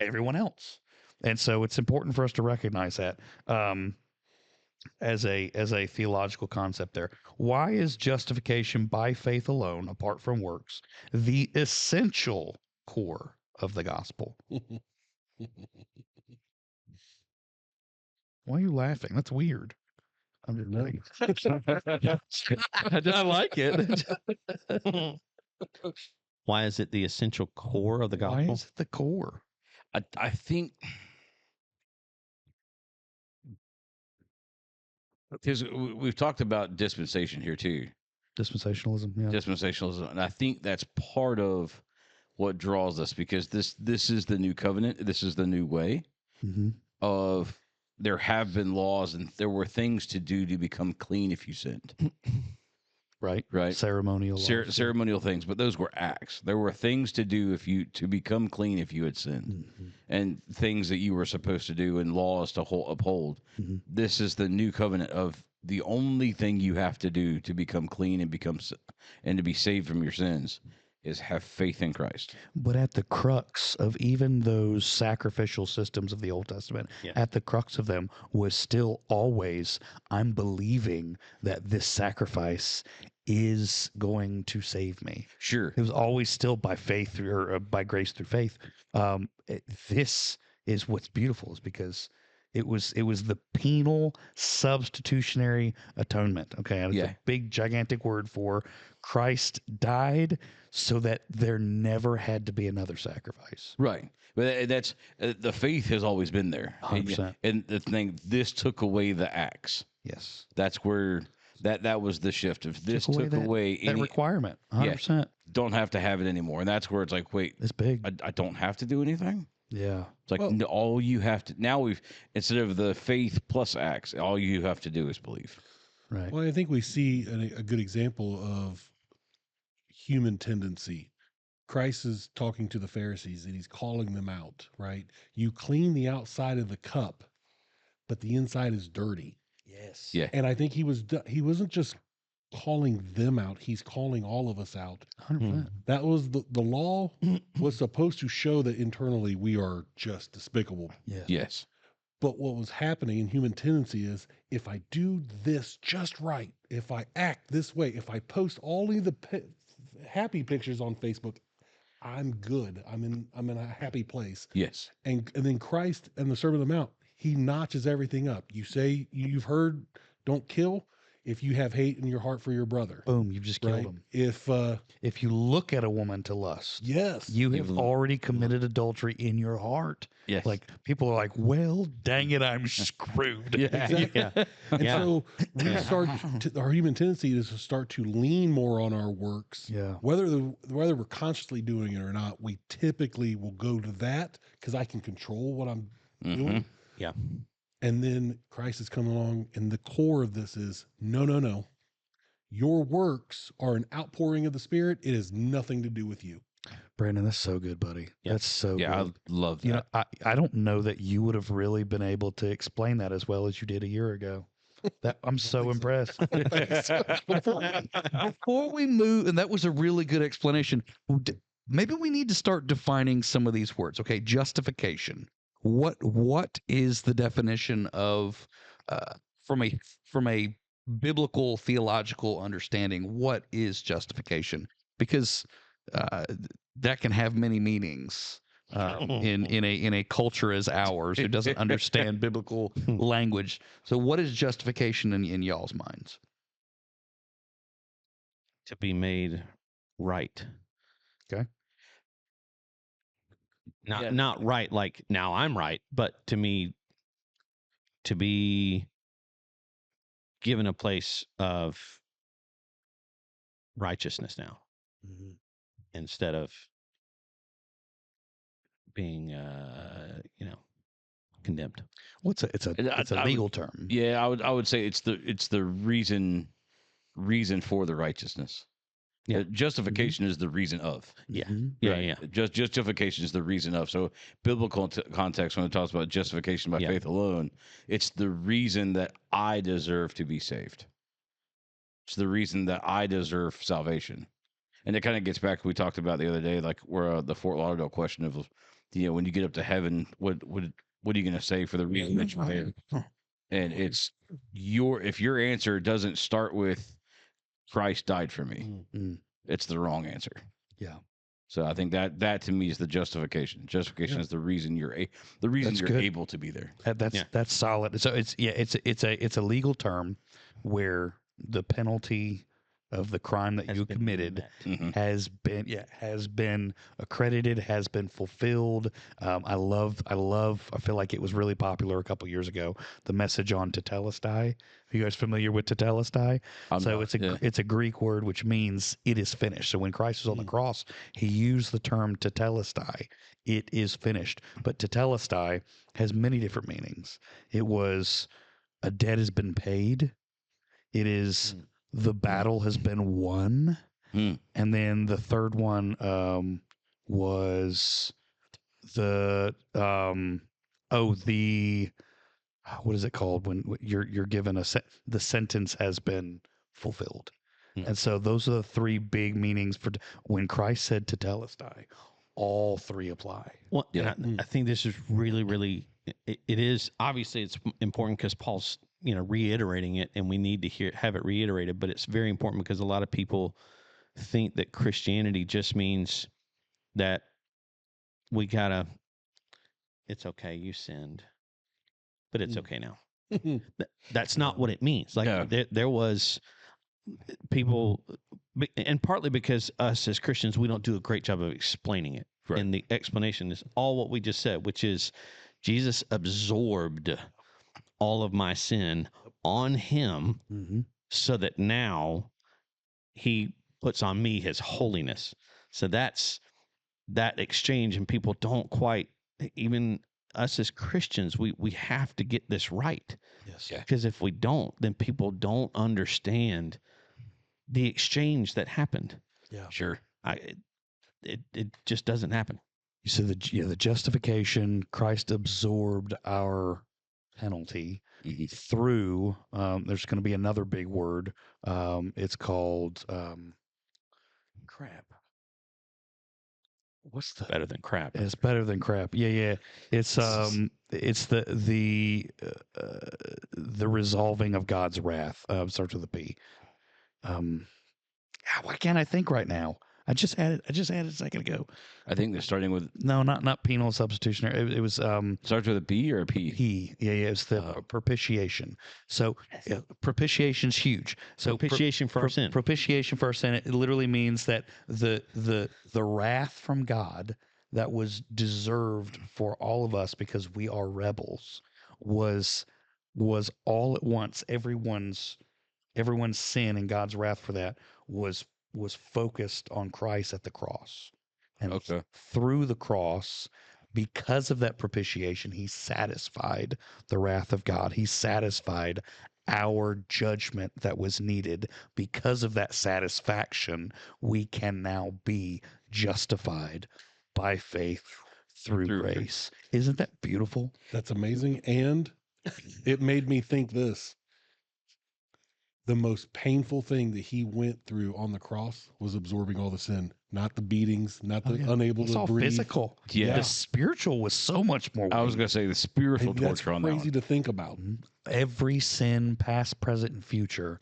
A: everyone else. And so it's important for us to recognize that as a theological concept there. Why is justification by faith alone, apart from works, the essential core of the gospel? Why are you laughing? That's weird. I'm just kidding. I like it.
B: Why is it the essential core of the gospel?
A: Why is it the core?
C: I think because we've talked about dispensation here too.
A: Dispensationalism, yeah.
C: Dispensationalism, and I think that's part of what draws us, because this is the new covenant. This is the new way
A: Mm-hmm.
C: of, there have been laws and there were things to do to become clean if you sinned. Right.
A: Ceremonial laws.
C: Ceremonial things, but those were acts. There were things to do to become clean if you had sinned,
A: Mm-hmm.
C: and things that you were supposed to do and laws to uphold.
A: Mm-hmm.
C: This is the new covenant of the only thing you have to do to become clean and to be saved from your sins is have faith in Christ.
A: But at the crux of even those sacrificial systems of the Old Testament,
B: Yeah.
A: at the crux of them was still always, I'm believing that this sacrifice is going to save me.
C: Sure.
A: It was always still by faith or by grace through faith. This is what's beautiful, is because it was the penal substitutionary atonement. Okay, and it's
C: Yeah.
A: a big gigantic word for Christ died so that there never had to be another sacrifice.
C: Right. But that's the faith has always been there.
A: 100%.
C: And the thing, this took away the acts.
A: Yes,
C: That's where that was the shift. If this took away
A: that
C: any
A: requirement, 100%.
C: don't have to have it anymore, and that's where it's like, wait,
A: It's big.
C: I don't have to do anything.
A: Yeah.
C: It's like,
D: Well-
C: no, all you have to now, instead of the faith plus acts, all you have to do is believe.
A: Right.
D: Well, I think we see a good example of human tendency. Christ is talking to the Pharisees and he's calling them out, right? You clean the outside of the cup, but the inside is dirty.
A: Yes.
C: Yeah.
D: And I think he wasn't just calling them out, he's calling all of us out.
A: 100%.
D: That was the law was supposed to show that internally we are just despicable.
A: Yes.
C: Yes.
D: But what was happening in human tendency is, if I do this just right, if I act this way, if I post all of the happy pictures on Facebook, I'm good. I'm in a happy place.
C: Yes.
D: And then Christ and the Sermon on the Mount, he notches everything up. You say, you've heard, don't kill if you have hate in your heart for your brother.
A: Boom, you've just killed
D: Right?
A: him.
D: If
A: you look at a woman to lust,
D: yes,
A: you have
C: You've-
A: already committed adultery in your heart.
C: Yes.
A: Like, people are like, well, dang it, I'm screwed.
C: Yeah.
D: exactly.
B: Yeah.
D: And
B: Yeah.
D: so we
B: Yeah.
D: start our human tendency is to start to lean more on our works.
A: Yeah.
D: Whether we're consciously doing it or not, we typically will go to that because I can control what I'm doing.
B: Yeah.
D: And then Christ has come along, and the core of this is no. Your works are an outpouring of the Spirit. It has nothing to do with you.
A: Brandon, that's so good, buddy.
B: Yeah.
A: That's so
C: Yeah,
A: good.
C: I love that.
A: You know, I don't know that you would have really been able to explain that as well as you did a year ago. That I'm so impressed. Before we move, and that was a really good explanation. Maybe we need to start defining some of these words. Okay, justification. What is the definition of from a biblical theological understanding? What is justification? Because that can have many meanings in a culture as ours who doesn't understand biblical language. So, what is justification in y'all's minds?
B: To be made right.
A: Okay.
B: Not
C: Yeah.
B: not right like now I'm right, but to me to be given a place of righteousness now
A: Mhm.
B: instead of being, condemned.
A: Well, it's
C: And
A: a
C: I
A: legal
C: would,
A: term.
C: yeah, I would say it's the reason for the righteousness.
B: Yeah.
C: Justification is the reason of.
B: Yeah.
A: Mhm.
B: Yeah.
C: Right.
B: Yeah.
C: Justification is the reason of. So biblical context, when it talks about justification by
B: Yeah.
C: faith alone, it's the reason that I deserve to be saved. It's the reason that I deserve salvation. And it kind of gets back to what we talked about the other day, like where the Fort Lauderdale question of, when you get up to heaven, what are you going to say for the reason that you're there? And it's if your answer doesn't start with Christ died for me,
A: Mm.
C: it's the wrong answer.
A: Yeah.
C: So I think that to me is the justification. Justification is the reason the reason
A: That's
C: you're
A: good.
C: able to be there.
A: That's solid. So it's a legal term where the penalty of the crime that
B: Has
A: you
B: been
A: committed
B: met.
C: Mhm.
A: has been accredited, has been fulfilled. I feel like it was really popular a couple years ago. The message on tetelestai. Are you guys familiar with tetelestai? It's a Greek word which means it is finished. So when Christ was on the cross, he used the term tetelestai. It is finished. But tetelestai has many different meanings. It was a debt has been paid. It is the battle has been won.
C: Mm.
A: And then the third one was the what is it called when you're given the sentence has been fulfilled.
B: Mm.
A: And so those are the three big meanings for when Christ said tetelestai. All three apply.
B: Well,
C: Yeah.
B: and I think this is really, really. It is obviously it's important because Paul's reiterating it, and we need to have it reiterated. But it's very important because a lot of people think that Christianity just means that we gotta. It's okay, you sinned, but it's okay now. That's not what it means. Like
C: No.
B: there was people, and partly because us as Christians, we don't do a great job of explaining it.
C: Right.
B: And the explanation is all what we just said, which is Jesus absorbed all of my sin on him
A: Mm-hmm.
B: so that now he puts on me his holiness. So that's that exchange, and people don't quite, even us as Christians, we have to get this right.
A: Yes.
C: Yeah.
B: Because if we don't, then people don't understand the exchange that happened.
A: Yeah.
C: Sure.
B: It just doesn't happen.
A: You said the justification, Christ absorbed our penalty
C: Mhm.
A: through. There's going to be another big word. It's called crap. What's the?
B: Better than crap.
A: It's better than crap. Yeah. It's the resolving of God's wrath. Starts with a P. Why can't I think right now? I just added a second ago.
C: I think they're starting with
A: No, not penal substitutionary. It was
C: starts with a B or a P.
A: P. Yeah, it's the propitiation. So propitiation's huge. So
B: Propitiation for our sin.
A: Propitiation for our sin. It literally means that the wrath from God that was deserved for all of us because we are rebels was all at once. Everyone's sin and God's wrath for that was focused on Christ at the cross. And
C: Okay.
A: through the cross, because of that propitiation, he satisfied the wrath of God. He satisfied our judgment that was needed. Because of that satisfaction, we can now be justified by faith through grace. Isn't that beautiful?
D: That's amazing. And it made me think this. The most painful thing that he went through on the cross was absorbing all the sin, not the beatings, not the unable
A: It's
D: to
A: all
D: breathe.
A: physical.
C: Yeah.
A: The spiritual was so much more.
C: I was going to say the spiritual
D: And that's
C: torture on that
D: crazy
C: one.
D: to think about.
A: Every sin, past, present, and future,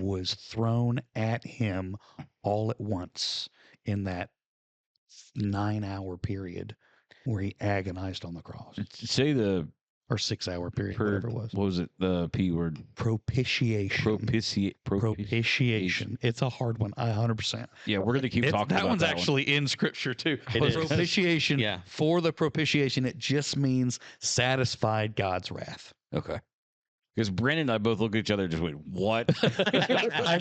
A: was thrown at him all at once in that 9-hour period where he agonized on the cross,
C: Say the
A: or 6-hour period, whatever it was.
C: What was it? The P word.
A: Propitiation. Propitiation. It's a hard one. 100%.
C: Yeah, we're going to keep talking
A: that
C: about
A: one's
C: that
A: actually in scripture too.
B: It is.
A: Propitiation.
B: Yeah.
A: For the propitiation, it just means satisfied God's wrath.
C: one. Okay. Because Brandon and I both looked at each other and just went, "What?"
A: I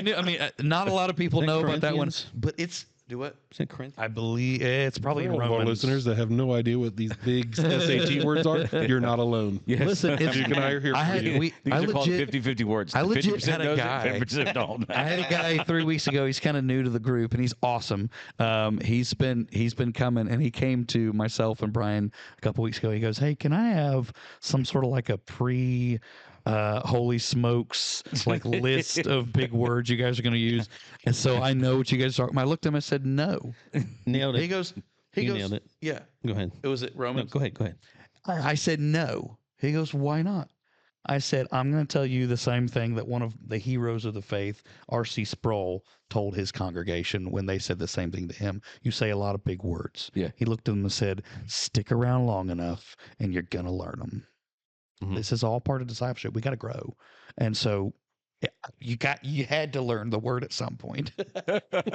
A: knew. I mean, not a lot of people
B: Is that
A: know about that one,
B: Corinthians?
A: but it's do what?
B: Is it Corinthians?
A: I believe it's probably
D: For
A: in
D: all of our
A: Romans.
D: listeners that have no idea what these big SAT words are, you're not alone.
C: Yes.
A: Listen, it's,
D: Duke and I are here
A: I
D: for
A: had,
D: you.
A: we,
C: These
A: I
C: are called
A: legit,
C: 50-50 words.
A: I legit
C: 50%
A: had a
C: knows
A: guy-
C: it, 50% don't.
A: I had a guy 3 weeks ago. He's kind of new to the group, and he's awesome. He's been coming, and he came to myself and Brian a couple weeks ago. He goes, "Hey, can I have some sort of like a pre holy smokes like list of big words you guys are going to use?" And so I know what you guys are. I looked at him and said, "No."
B: Nailed
A: He
B: it.
A: goes,
B: You nailed it.
A: "Yeah."
B: Go ahead.
A: It was it
B: No,
A: Romans.
B: go ahead. Go ahead.
A: I said no. He goes, "Why not?" I said, "I'm going to tell you the same thing that one of the heroes of the faith, R.C. Sproul, told his congregation when they said the same thing to him. You say a lot of big words."
C: Yeah.
A: He looked at them and said, "Stick around long enough and you're going to learn them."
B: Mhm.
A: This is all part of discipleship. We got to grow. And so you had to learn the word at some point.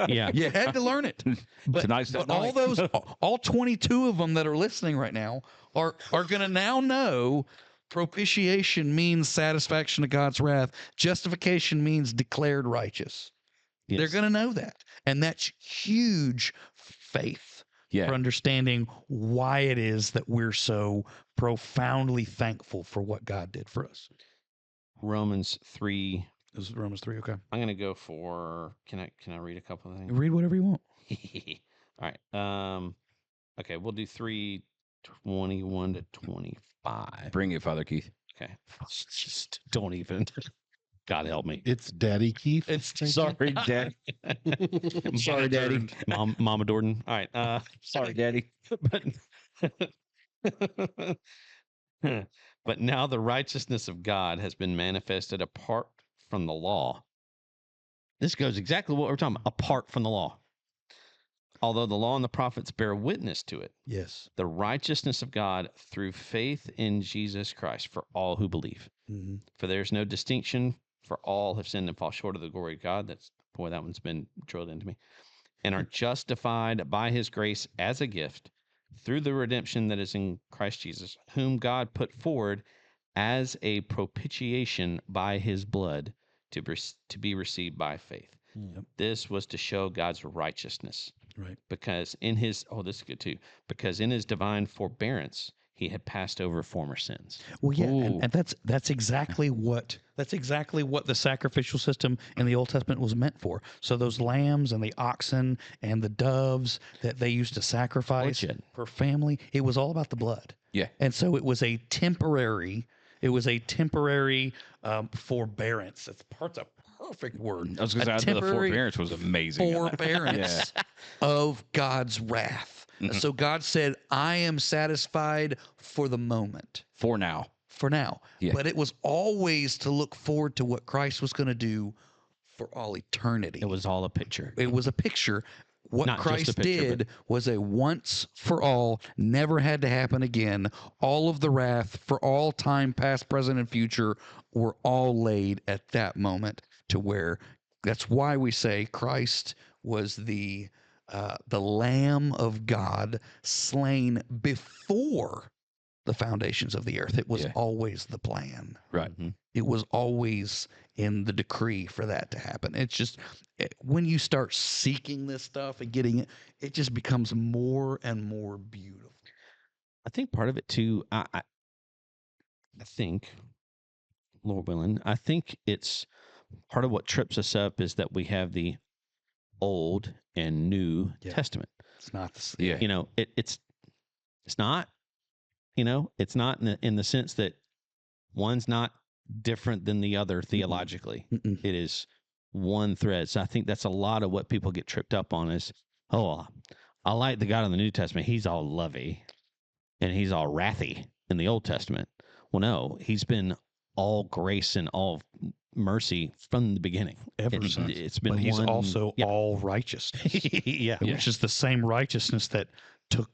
B: Yeah.
A: You had to learn it. But,
C: Tonight's
A: but
C: that
A: all
C: night.
A: those, all 22 of them that are listening right now are going to now know propitiation means satisfaction of God's wrath. Justification means declared righteous.
B: Yes.
A: They're going to know that. And that's huge faith
C: Yeah.
A: for understanding why it is that we're so profoundly thankful for what God did for us.
B: Romans 3.
A: This is Romans 3. Okay.
B: I'm gonna go for. Can I read a couple of things?
A: Read whatever you want.
B: All right. Okay, we'll do 3:21 to 25.
C: Bring it, Father Keith.
B: Okay. Just don't even. God help me.
D: It's Daddy Keith.
C: Sorry, Dad.
B: Sorry, Daddy. Mama Jordan. All right.
C: Sorry, Daddy.
B: but but now the righteousness of God has been manifested apart from the law. This goes exactly what we're talking about, apart from the law. Although the law and the prophets bear witness to it,
A: Yes.
B: the righteousness of God through faith in Jesus Christ for all who believe.
A: Mm-hmm.
B: For there's no distinction, for all have sinned and fall short of the glory of God. Boy, that one's been drilled into me. And are justified by his grace as a gift through the redemption that is in Christ Jesus, whom God put forward as a propitiation by his blood to be received by faith.
A: Yep.
B: This was to show God's righteousness.
A: Right.
B: Because in his, this is good too, because in his divine forbearance, he had passed over former sins.
A: Well, yeah,
C: Ooh.
A: and that's exactly what the sacrificial system in the Old Testament was meant for. So those lambs and the oxen and the doves that they used to sacrifice
B: Legit.
A: per family, it was all about the blood.
C: Yeah.
A: And so it was a temporary forbearance. That's a perfect word.
C: I was going to
A: A
C: say, the
A: temporary
C: forbearance was amazing.
A: forbearance of God's wrath.
C: Mhm.
A: So God said, "I am satisfied for the moment."
C: For now.
A: For now.
C: Yeah.
A: But it was always to look forward to what Christ was going to do for all eternity.
B: It was all a picture.
A: It was a picture. What
B: Not just a
A: Christ
B: picture,
A: did was a once for all, never had to happen again. All of the wrath for all time, past, present, and future, were all laid at that moment to where that's why we say Christ was the Lamb of God slain before the foundations of the earth. It was
C: Yeah.
A: always the plan.
C: Right.
B: Mhm.
A: It was always in the decree for that to happen. It's just when you start seeking this stuff and getting it, it just becomes more and more beautiful.
B: I think part of it too, I think, Lord willing, I think it's part of what trips us up is that we have the Old and New
A: Yeah.
B: Testament.
A: It's not the
C: Yeah.
B: You know, it's not, it's not in the sense that one's not different than the other theologically.
A: Mm-mm.
B: It is one thread. So I think that's a lot of what people get tripped up on is, oh, I like the God in the New Testament. He's all lovey and he's all wrathy in the Old Testament. Well, no, he's been all grace and all mercy from the beginning.
A: Ever since.
B: It's been
A: But he's
B: one,
A: also
B: yeah.
A: all righteousness,
B: yeah.
A: which is the same righteousness that took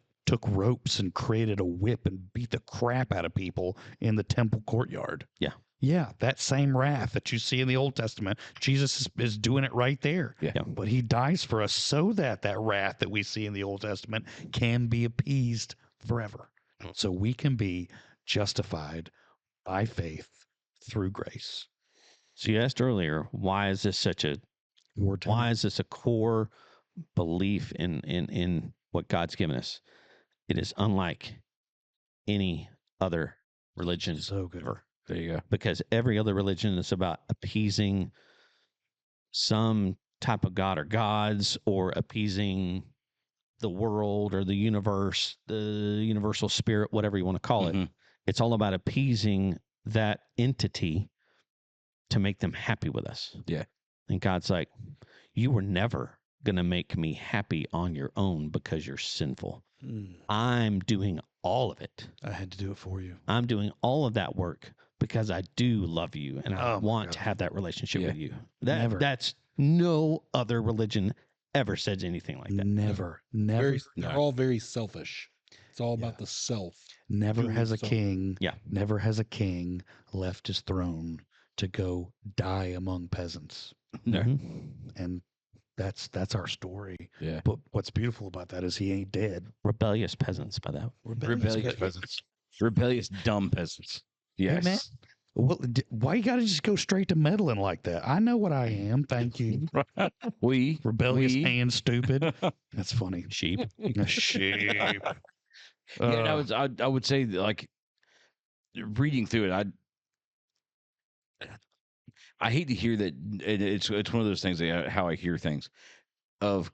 A: ropes and created a whip and beat the crap out of people in the temple courtyard.
B: Yeah.
A: Yeah, that same wrath that you see in the Old Testament, Jesus is doing it right there.
C: Yeah.
A: But he dies for us so that that wrath that we see in the Old Testament can be appeased forever. So we can be justified by faith through grace.
B: So you asked earlier, why is this such a why is this a core belief in what God's given us? It is unlike any other religion
A: So good.
B: ever,
C: There you go.
B: because every other religion is about appeasing some type of god or gods, or appeasing the world or the universe, the universal spirit, whatever you want to call it.
C: Mhm.
B: It's all about appeasing that entity to make them happy with us.
C: Yeah.
B: And God's like, you were never going to make me happy on your own because you're sinful. I'm doing all of it.
A: I had to do it for you.
B: I'm doing all of that work because I do love you and I
A: Oh my
B: want to
A: God.
B: have that relationship
C: Yeah.
B: with you.
A: Never.
B: That's no other religion ever says anything like that.
A: Never.
D: They're all very selfish. It's all about
A: Yeah.
D: the self.
A: Never
D: doing
A: has a
D: something.
A: king.
B: Yeah.
A: Never has a king left his throne to go die among peasants.
C: No.
B: Mhm.
A: And that's our story.
C: Yeah.
A: But what's beautiful about that is he ain't dead.
B: Rebellious peasants, by that.
C: Rebellious peasants. Rebellious dumb peasants. Yes.
A: man. Well, why you got to just go straight to meddling like that? I know what I am. Thank you. Rebellious and stupid. That's funny.
B: Sheep.
A: Sheep.
C: Yeah, and I would say that, like, reading through it, I hate to hear that. It's one of those things that how I hear things of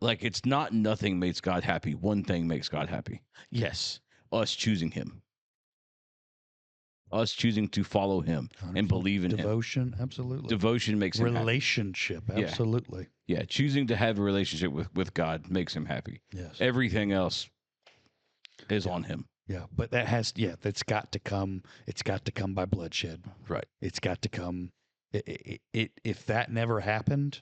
C: like, it's not nothing makes God happy. One thing makes God happy:
B: Yes.
C: us choosing Him, us choosing to follow Him and believe in Him.
A: Devotion, absolutely.
C: Devotion makes Him happy.
A: Relationship,
C: Yeah.
A: absolutely.
C: Yeah, choosing to have a relationship with God makes Him happy.
A: Yes.
C: Everything else is on Him.
A: Yeah, but that's got to come. It's got to come by bloodshed.
C: Right.
A: It's got to come. If that never happened,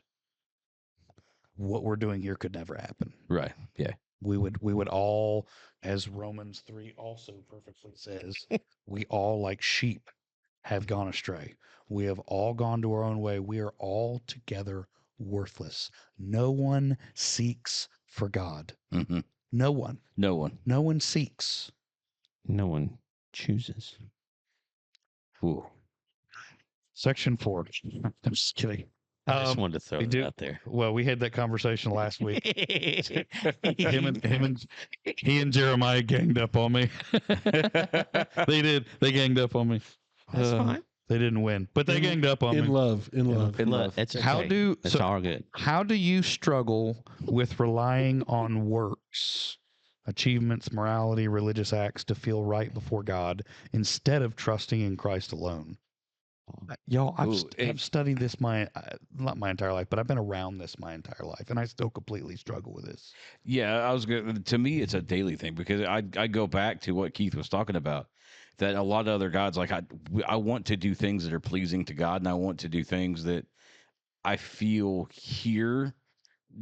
A: what we're doing here could never happen.
C: Right. Yeah.
A: We would all, as Romans 3 also perfectly says, we all like sheep have gone astray. We have all gone to our own way. We are all together worthless. No one seeks for God.
C: Mm-hmm.
A: No one.
C: No one.
A: No one seeks.
B: No one chooses.
C: Ooh.
A: Section 4. I'm just kidding.
B: I just wanted to throw
A: we
B: that
A: do-
B: out there.
A: Well, we had that conversation last week. He and Jeremiah ganged up on me. They did. They ganged up on me.
B: That's fine.
A: They didn't win, but they ganged up on me.
D: In love.
C: In love.
B: It's okay.
A: How do
B: It's
A: so?
B: all good.
A: How do you struggle with relying on works, achievements, morality, religious acts to feel right before God instead of trusting in Christ alone? Y'all, I've studied this not my entire life, but I've been around this my entire life, and I still completely struggle with this.
C: Yeah, I was good. To me, it's a daily thing because I go back to what Keith was talking about. That a lot of other gods, like I want to do things that are pleasing to God, and I want to do things that I feel here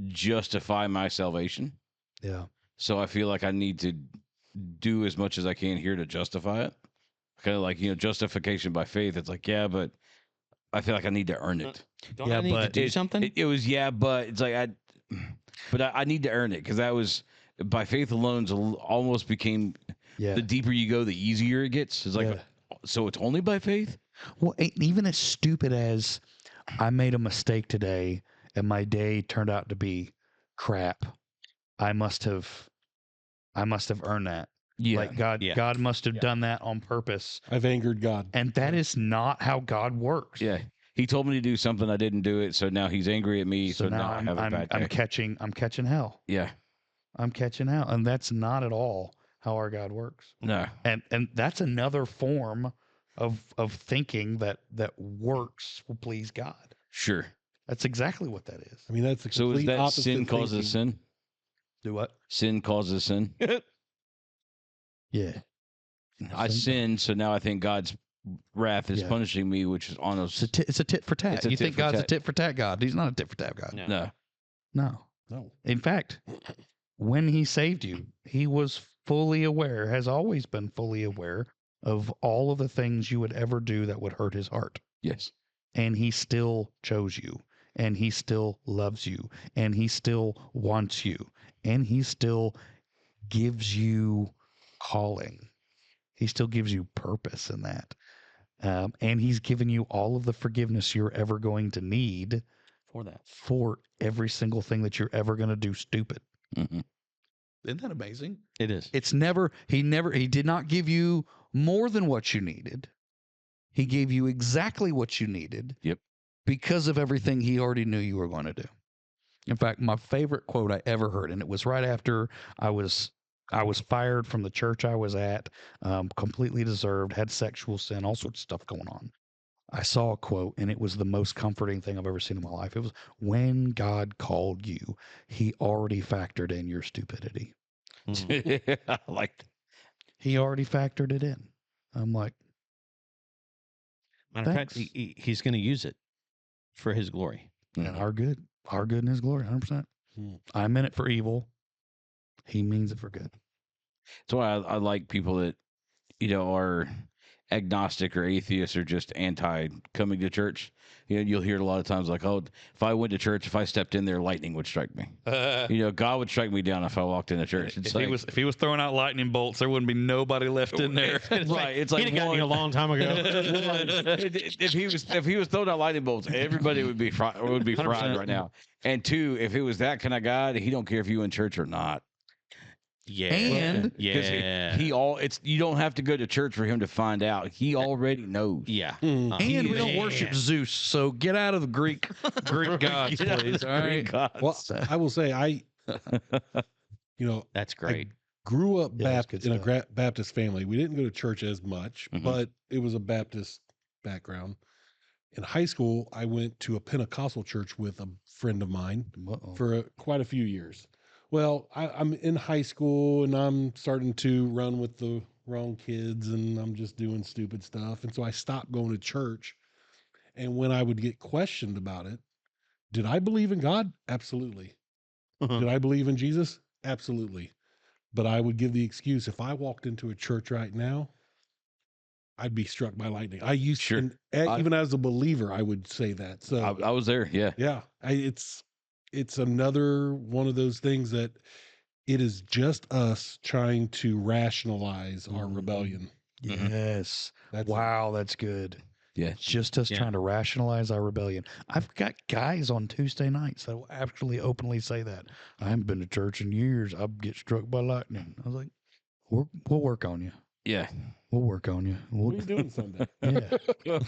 C: justify my salvation.
A: Yeah.
C: So I feel like I need to do as much as I can here to justify it. Kind of like, justification by faith. It's like, yeah, but I feel like I need to earn it.
B: Don't
A: Yeah,
B: I need to
A: but
B: do something?
C: It was, yeah, but it's like I need to earn it because that was by faith alone. Almost became
A: Yeah.
C: the deeper you go, the easier it gets. It's like,
A: Yeah.
C: so it's only by faith.
A: Well, even as stupid as I made a mistake today and my day turned out to be crap, I must have earned that.
C: Yeah,
A: Like God must have done that on purpose.
D: I've angered God.
A: And that is not how God works.
C: yeah. He told me to do something, I didn't do it, so now he's angry at me. So now I have a bad day.
A: I'm catching hell.
C: Yeah,
A: I'm catching hell. And that's not at all how our God works.
C: no,
A: And that's another form of thinking that works will please God.
C: sure.
A: That's exactly what that is.
D: I mean, that's the
C: So is
D: complete
C: that
D: opposite
C: sin causes
D: thinking.
C: sin?
A: Do what?
C: Sin causes sin.
A: Yeah.
C: I sinned, so now I think God's wrath is
A: Yeah.
C: punishing me, which is on
A: It's a tit for tat.
C: It's a
A: You
C: tit
A: think
C: for
A: God's a
C: tat.
A: tit for tat God? He's not a tit for tat God.
B: No.
C: No,
A: No. In fact, when he saved you, he was fully aware, has always been fully aware of all of the things you would ever do that would hurt his heart.
C: yes,
A: And he still chose you, and he still loves you, and he still wants you, and he still gives you calling. He still gives you purpose in that. and he's given you all of the forgiveness you're ever going to need
B: For that.
A: for every single thing that you're ever going to do stupid.
C: Mhm.
A: Isn't that amazing?
B: It is.
A: It's he did not give you more than what you needed. He gave you exactly what you needed.
C: Yep.
A: Because of everything he already knew you were going to do. In fact, my favorite quote I ever heard, and it was right after I was fired from the church I was at, completely deserved, had sexual sin, all sorts of stuff going on. I saw a quote, and it was the most comforting thing I've ever seen in my life. It was, when God called you, he already factored in your stupidity.
B: Mhm.
C: I like that.
A: He already factored it in. I'm like,
B: Matter of fact,
A: thanks.
B: he's going to use it for his glory.
A: And our good and his glory, 100%. I meant it for evil. He means it for good.
C: That's why I like people that, are agnostic or atheists or just anti coming to church. You'll hear it a lot of times like, oh, if I went to church, if I stepped in there, lightning would strike me. God would strike me down if I walked into church. It's
A: if he was throwing out lightning bolts, there wouldn't be nobody left in there.
C: Right. It's like
B: He'd have got me a long time ago.
C: if he was throwing out lightning bolts, everybody would be fried
A: 100%.
C: right now. And two, if it was that kind of God, he don't care if you in church or not.
B: Yeah.
A: And-
B: yeah.
C: You don't have to go to church for him to find out. He already knows.
B: Yeah.
D: Mm.
A: And we don't
B: Man.
A: worship Zeus, so get out of the Greek gods,
C: Get out of
A: please.
C: the
A: All
C: Greek
A: right.
C: gods.
D: Well, I will say
B: That's great.
D: grew up
A: Yeah, that's good
D: in a
A: stuff.
D: Baptist family. We didn't go to church as much,
C: Mhm.
D: but it was a Baptist background. In high school, I went to a Pentecostal church with a friend of mine
A: Uh-oh.
D: for quite a few years. Well, I'm in high school and I'm starting to run with the wrong kids and I'm just doing stupid stuff. And so I stopped going to church. And when I would get questioned about it, did I believe in God? Absolutely. Did I believe in Jesus? Absolutely. But I would give the excuse, if I walked into a church right now, I'd be struck by lightning. I used
C: Sure.
D: even as a believer, I would say that. So
C: I was there. Yeah.
D: yeah, it's another one of those things that it is just us trying to rationalize our
A: Mhm.
D: rebellion.
A: Yes.
D: That's it.
A: Wow, that's good.
C: Yeah.
A: It's just us
B: Yeah.
A: trying to rationalize our rebellion. I've got guys on Tuesday nights that will actually openly say that. I haven't been to church in years. I'll get struck by lightning. I was like, we'll work on you.
C: Yeah.
A: We'll work on you.
D: What are you doing Sunday?
A: Yeah.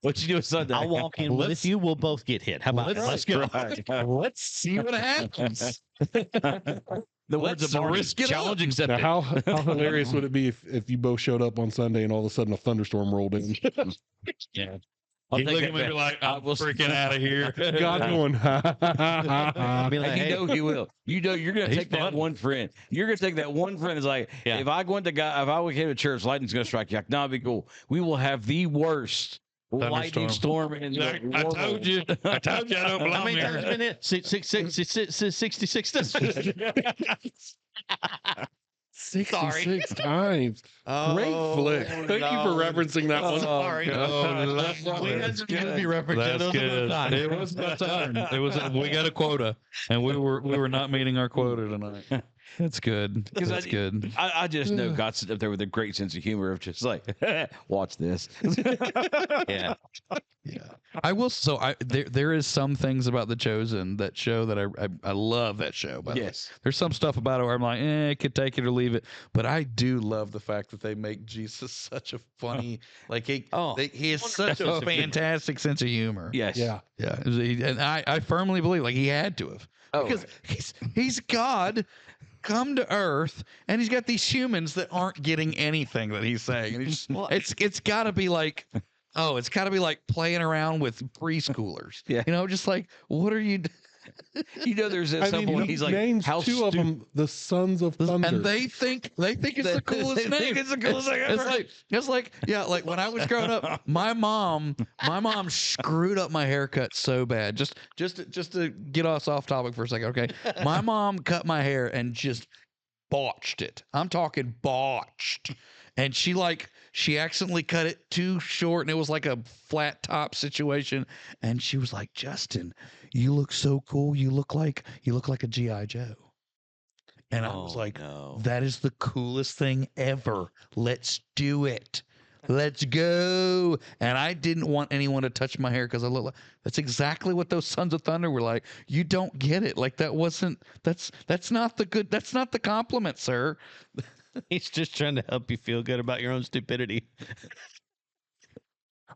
C: What you doing Sunday?
B: I'll walk in with you. We'll both get hit. How about that?
A: Let's
B: Let's go.
C: Right.
A: Let's see what happens.
C: The words
A: Let's
C: of Barney.
A: risk it
C: Challenge
A: up.
C: accepted.
D: Now, how hilarious would it be if you both showed up on Sunday and all of a sudden a thunderstorm rolled in?
B: Yeah.
C: I'll
A: He
C: take
A: look
C: that
A: at me and
C: back.
A: be like,
C: I
A: I'm
C: will-
A: freaking out of here.
D: God going,
B: Be like,
C: And
B: hey,
C: he will. You're gonna
A: He's
C: take that
A: funny.
C: one friend. You're gonna take that one friend. Is like,
B: Yeah.
C: if I went to church, lightning's gonna strike you. Like, no, it'd be cool. We will have the worst lightning storm in the
A: I
C: world.
A: told you. I told you I don't belong
B: how many times
A: here.
B: have been hit? 66
D: 66 times. Great flick. Thank you for referencing that one.
B: Sorry.
A: We
B: had to be referenced.
A: That's
B: It was
A: good.
B: about time.
A: It was about time. It was. We got a quota, and we were not meeting our quota tonight. That's good.
C: 'Cause
A: That's good.
C: I just know God's sitting up there with a great sense of humor of just like, watch this.
B: Yeah.
A: Yeah, I will. So there is some things about The Chosen that show that I love that show. By the way.
C: Yes.
A: There's some stuff about it where I'm like, could take it or leave it. But I do love the fact that they make Jesus such a funny, like he has such a fantastic sense of humor.
C: Yes.
D: Yeah.
A: Yeah, and I firmly believe like he had to have
C: Oh,
A: because he's God come to Earth and he's got these humans that aren't getting anything that he's saying. And he's, it's got to be like. Oh, it's got to be like playing around with preschoolers.
C: Yeah.
A: Just like, what are you?
C: There's at some point
D: he
C: he's like,
D: names
C: how
D: two of them the sons of thunder.
A: And they think it's the coolest
C: they
A: name.
C: think it's the coolest thing ever.
A: It's like like when I was growing up, my mom screwed up my haircut so bad. Just to get us off topic for a second, okay? My mom cut my hair and just botched it. I'm talking botched. And she accidentally cut it too short and it was like a flat top situation. And she was like, Justin, you look so cool. You look like a G.I. Joe. And I was like,
B: no.
A: that is the coolest thing ever. Let's do it. Let's go. And I didn't want anyone to touch my hair because I look like that's exactly what those Sons of Thunder were like. You don't get it. Like that's not the compliment, sir.
B: He's just trying to help you feel good about your own stupidity.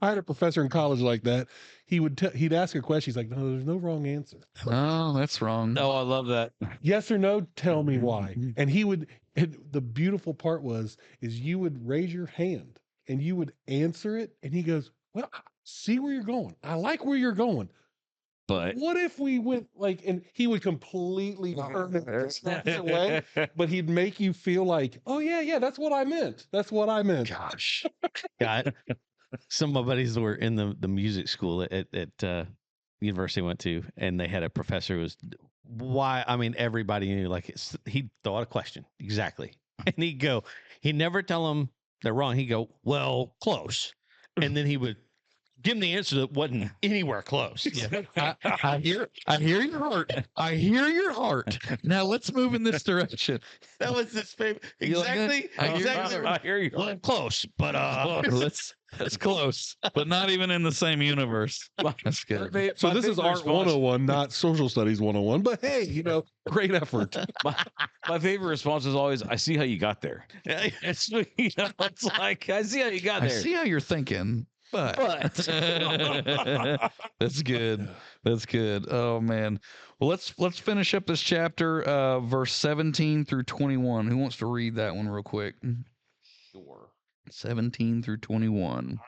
D: I had a professor in college like that. He'd ask a question. He's like, "No, there's no wrong answer.
A: Oh, that's wrong.
C: Oh, I love that.
D: Yes or no? Tell me why." And he would. And the beautiful part is you would raise your hand and you would answer it, and he goes, "Well, I see where you're going. I like where you're going.
C: But
D: What if we went like?" And he would completely turn it and snatch it away, but he'd make you feel like, "Oh yeah, that's what I meant. That's what I meant."
A: Gosh.
B: Yeah, some of my buddies were in the music school at university I went to, and they had a professor who was I mean, everybody knew, like, he'd throw out a question exactly, and he'd never tell them they're wrong. He'd go, "Well, close," and then he would give them the answer that wasn't anywhere close.
A: Yeah. I hear your heart. I hear your heart. Now let's move in this direction.
B: That was his favorite.
A: You like that?
B: Exactly.
A: I hear
B: Exactly.
C: I hear you.
B: Well, close, but
A: That's close, but not even in the same universe. That's good.
D: So
C: My
D: this is
C: favorite
D: Art
C: response-
D: 101, not Social Studies 101. But hey, great effort.
C: My favorite response is always, "I see how you got there." It's it's like, I see how you got
A: I
C: there.
A: see how you're thinking, but that's good. That's good. Oh man. Well, let's finish up this chapter, verse 17 through 21. Who wants to read that one real quick?
C: Sure.
A: 17 through 21.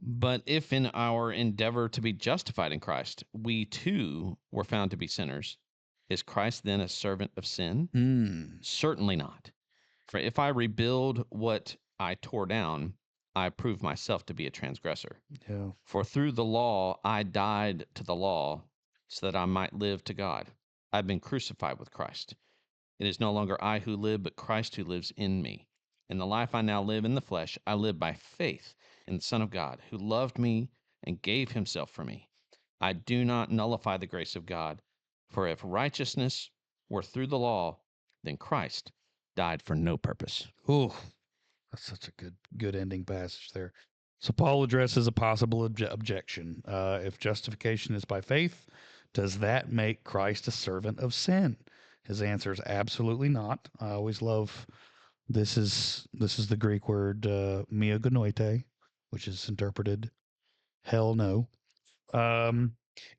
B: But if in our endeavor to be justified in Christ, we too were found to be sinners, is Christ then a servant of sin? Certainly not. For if I rebuild what I tore down, I prove myself to be a transgressor.
A: Yeah.
B: For through the law I died to the law so that I might live to God. I've been crucified with Christ. It is no longer I who live, but Christ who lives in me. In the life I now live in the flesh, I live by faith in the Son of God, who loved me and gave himself for me. I do not nullify the grace of God, for if righteousness were through the law, then Christ died for no purpose.
A: Oh, that's such a good ending passage there. So Paul addresses a possible objection. If justification is by faith, does that make Christ a servant of sin? His answer is absolutely not. I always love this is the Greek word mia genoite, which is interpreted hell no.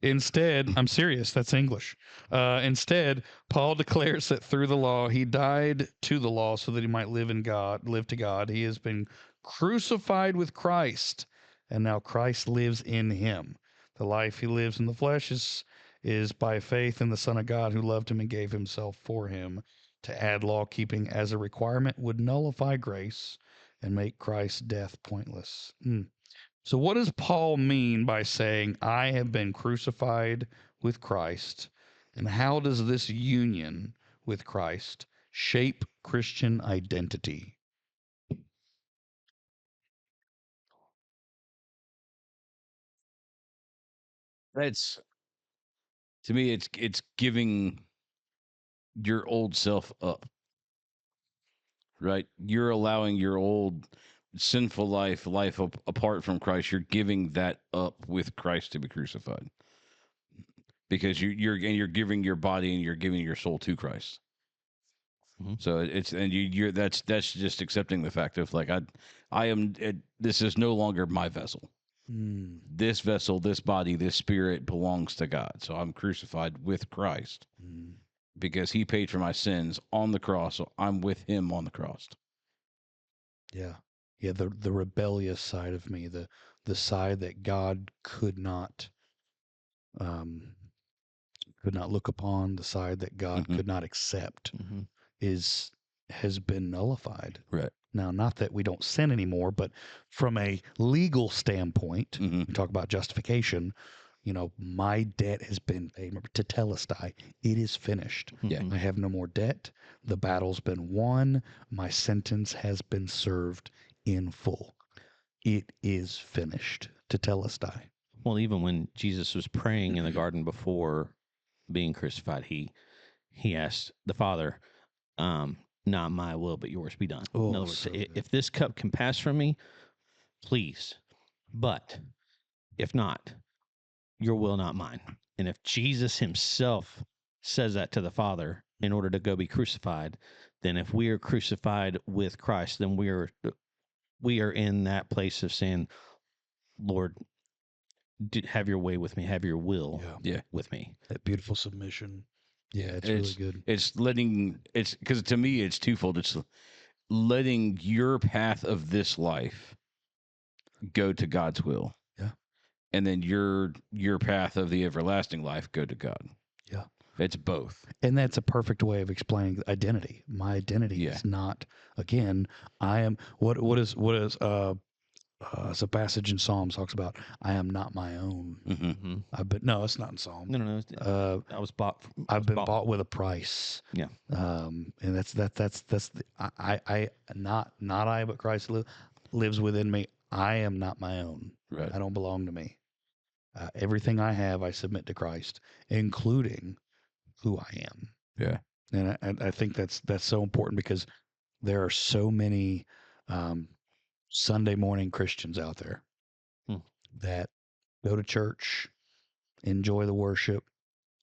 A: Instead, I'm serious. That's English. Instead, Paul declares that through the law, he died to the law so that he might live to God. He has been crucified with Christ, and now Christ lives in him. The life he lives in the flesh is by faith in the Son of God who loved him and gave himself for him. To add law keeping as a requirement would nullify grace and make Christ's death pointless. So, what does Paul mean by saying, I have been crucified with Christ? And how does this union with Christ shape Christian identity?
C: That's, to me, it's giving your old self up. Right? You're allowing your old sinful life apart from Christ. You're giving that up with Christ to be crucified. Because you're giving your body and you're giving your soul to Christ.
B: Mhm.
C: So you're that's just accepting the fact of, like, I am this is no longer my vessel. This vessel, this body, this spirit belongs to God. So I'm crucified with Christ because he paid for my sins on the cross. So I'm with him on the cross.
A: Yeah. Yeah, the rebellious side of me, the side that God could not look upon, the side that God could not accept has been nullified.
C: Right.
A: Now, not that we don't sin anymore, but from a legal standpoint, we talk about justification, my debt has been paid. Remember, tetelestai, it is finished.
C: Yeah.
A: I have no more debt. The battle's been won. My sentence has been served in full. It is finished. Tetelestai.
B: Well, even when Jesus was praying in the garden before being crucified, he asked the Father, not my will, but yours be done.
A: Oh,
B: In other words,
A: so good.
B: if this cup can pass from me, please. But if not, your will, not mine. And if Jesus himself says that to the Father in order to go be crucified, then if we are crucified with Christ, then we are in that place of saying, Lord, have your way with me, have your will
C: Yeah.
B: with me.
A: That beautiful submission. Yeah, it's really good.
C: It's letting it's because to me it's twofold. It's letting your path of this life go to God's will.
A: Yeah.
C: And then your path of the everlasting life go to God.
A: Yeah.
C: It's both.
A: And that's a perfect way of explaining identity. My identity is not, again, I am what is it's a passage in Psalms talks about I am not my own.
C: Mm-hmm.
A: No, it's not in Psalm.
B: No. I was bought.
A: I've been bought with a price.
B: Yeah.
A: And that's I not I but Christ lives within me. I am not my own.
C: Right.
A: I don't belong to me. Everything I have, I submit to Christ, including who I am.
C: Yeah.
A: And I think that's so important because there are so many Sunday morning Christians out there that go to church, enjoy the worship,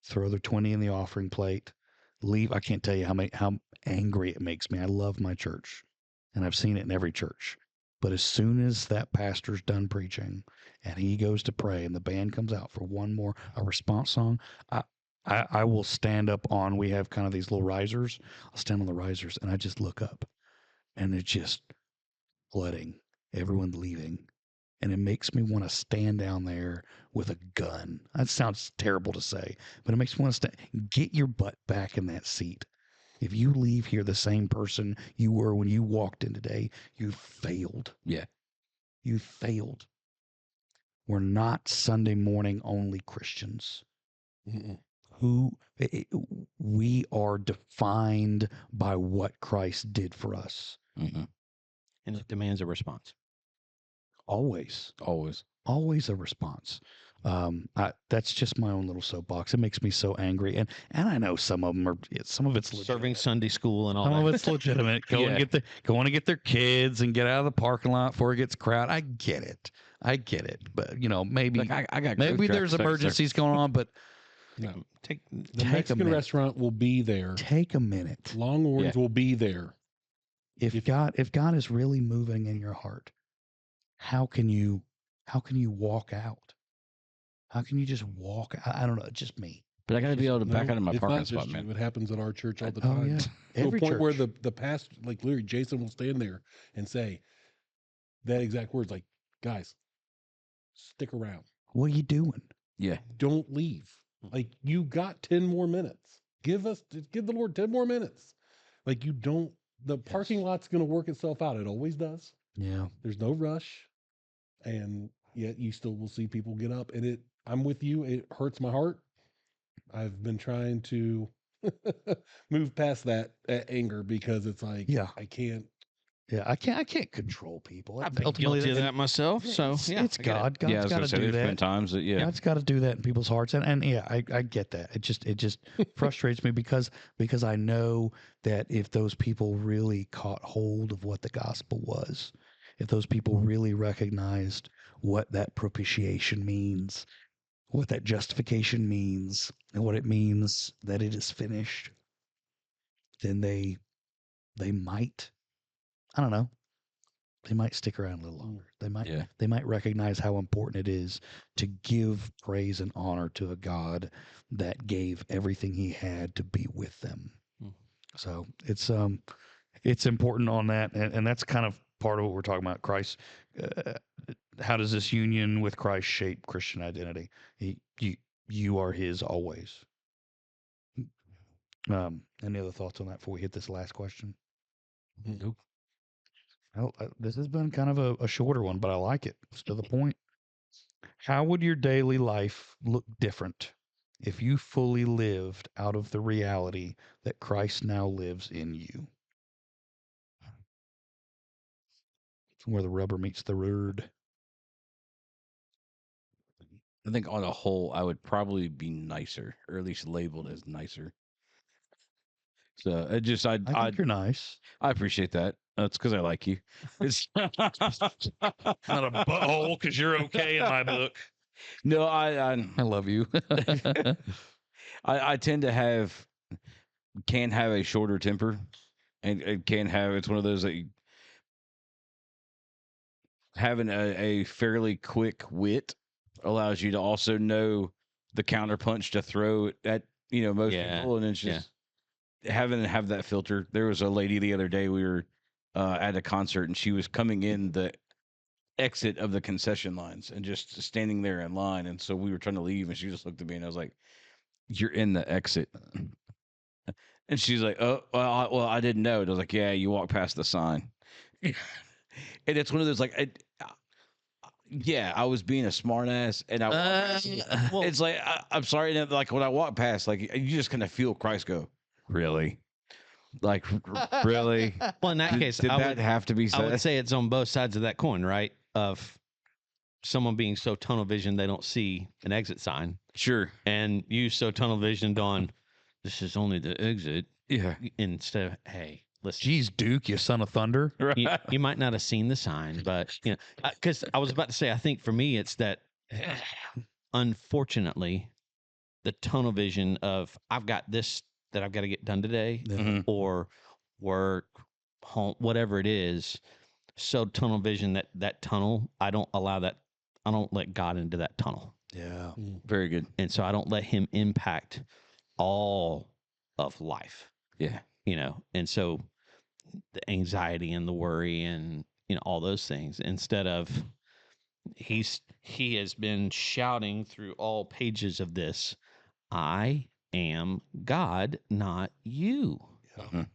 A: throw their 20 in the offering plate, leave. I can't tell you how angry it makes me. I love my church, and I've seen it in every church. But as soon as that pastor's done preaching and he goes to pray and the band comes out for a response song, I will stand up on, we have kind of these little risers. I'll stand on the risers and I just look up and it's just flooding, everyone leaving. And it makes me want to stand down there with a gun. That sounds terrible to say, but it makes me want to get your butt back in that seat. If you leave here the same person you were when you walked in today, you failed.
C: Yeah.
A: You failed. We're not Sunday morning only Christians. We are defined by what Christ did for us.
C: Mm-hmm.
B: And it demands a response.
A: Always a response. That's just my own little soapbox. It makes me so angry, and I know some of it's legitimate.
B: Serving Sunday school and all
A: Some
B: that.
A: of it's legitimate. Going to get their kids and get out of the parking lot before it gets crowded. I get it. But maybe
C: Like I got
A: maybe there's emergencies going on, but
D: No.
B: Take
D: The Mexican restaurant will be there.
A: take a minute.
D: Longhorns will be there.
A: If God is really moving in your heart, how can you walk out? How can you just walk? I don't know. It's just me.
C: But I got to be able to back
D: No,
C: out of my
D: it's
C: parking
D: not just
C: spot, man.
D: you. It happens at our church all the
A: Oh
D: time.
A: yeah,
D: To
A: every
D: a point where
A: church.
D: the pastor, like literally, Jason will stand there and say that exact words, like, "Guys, stick around.
A: What are you doing?
C: Yeah.
D: Don't leave. Like, you got 10 more minutes. Give the Lord 10 more minutes. Like, you don't. The parking lot's going to work itself out. It always does.
A: Yeah.
D: There's no rush, and yet you still will see people get up. And I'm with you. It hurts my heart. I've been trying to move past that anger because it's like, I can't.
A: Yeah, I can't control people.
B: I've been
A: Ultimately,
B: guilty of that myself. So
A: it's
B: I get it.
A: God. God's
C: I was
A: got
C: gonna
A: to
C: say
A: do
C: there's been
A: that.
C: times that
A: God's got to do that in people's hearts, and yeah, I get that. It just frustrates me because I know that if those people really caught hold of what the gospel was, if those people really recognized what that propitiation means, what that justification means, and what it means that it is finished, then they might, I don't know, they might stick around a little longer. They might recognize how important it is to give praise and honor to a God that gave everything he had to be with them. So it's important on that, and that's kind of part of what we're talking about. Christ, how does this union with Christ shape Christian identity? You are his always. Any other thoughts on that before we hit this last question?
C: Nope.
A: Well, this has been kind of a shorter one, but I like it. It's to the point. How would your daily life look different if you fully lived out of the reality that Christ now lives in you? It's where the rubber meets the road.
C: I think on a whole, I would probably be nicer, or at least labeled as nicer. So it just
A: I think you're nice.
C: I appreciate that. That's because I like you. It's
A: Not a butthole because you're okay in my book.
C: no,
A: I love you.
C: I tend to can have a shorter temper, and can have it's one of those that having a fairly quick wit allows you to also know the counterpunch to throw at most
B: Yeah,
C: people, and it's just having to have that filter. There was a lady the other day, we were at a concert, and she was coming in the exit of the concession lines and just standing there in line, and so we were trying to leave, and she just looked at me, and I was like, "You're in the exit." And she's like, "Oh, well, I didn't know." And I was like, "Yeah, you walk past the sign." And it's one of those like, yeah, I was being a smartass, and it's like I'm sorry, and like when I walk past, like you just kind of feel Christ go, really, like really.
B: Well, in that case,
C: Did that have to be
B: I would
C: said?
B: say it's on both sides of that coin, right? Of someone being so tunnel vision they don't see an exit sign,
C: Sure.
B: and you so tunnel visioned on this is only the exit
C: Yeah.
B: instead of hey, listen.
A: Jeez, Duke, you son of thunder.
B: You might not have seen the sign, but because I was about to say, I think for me, it's that unfortunately, the tunnel vision of I've got this that I've got to get done today,
C: Mhm.
B: or work, home, whatever it is. So tunnel vision that tunnel, I don't allow that. I don't let God into that tunnel,
A: Yeah.
C: Very good.
B: and so I don't let Him impact all of life.
C: Yeah.
B: And so the anxiety and the worry and all those things instead of he has been shouting through all pages of this, I am God, not you.
C: Mhm.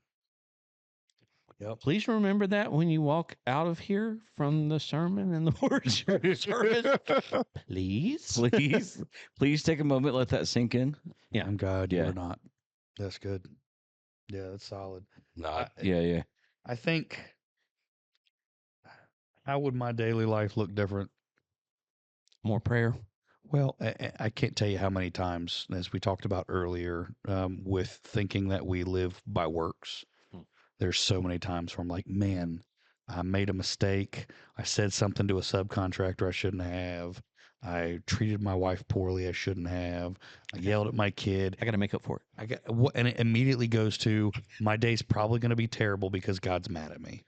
A: Yep.
B: Please remember that when you walk out of here from the sermon and the worship service. Please.
C: Please take a moment, let that sink in.
B: Yeah.
A: I'm God.
C: Yeah.
A: You're not. That's good. Yeah, that's solid.
C: Yeah.
A: I think. How would my daily life look different?
B: More prayer.
A: Well, I can't tell you how many times, as we talked about earlier, with thinking that we live by works. There's so many times where I'm like, man, I made a mistake. I said something to a subcontractor I shouldn't have. I treated my wife poorly I shouldn't have. I yelled at my kid.
B: I got to make up for it.
A: I got what, and it immediately goes to my day's probably going to be terrible because God's mad at me.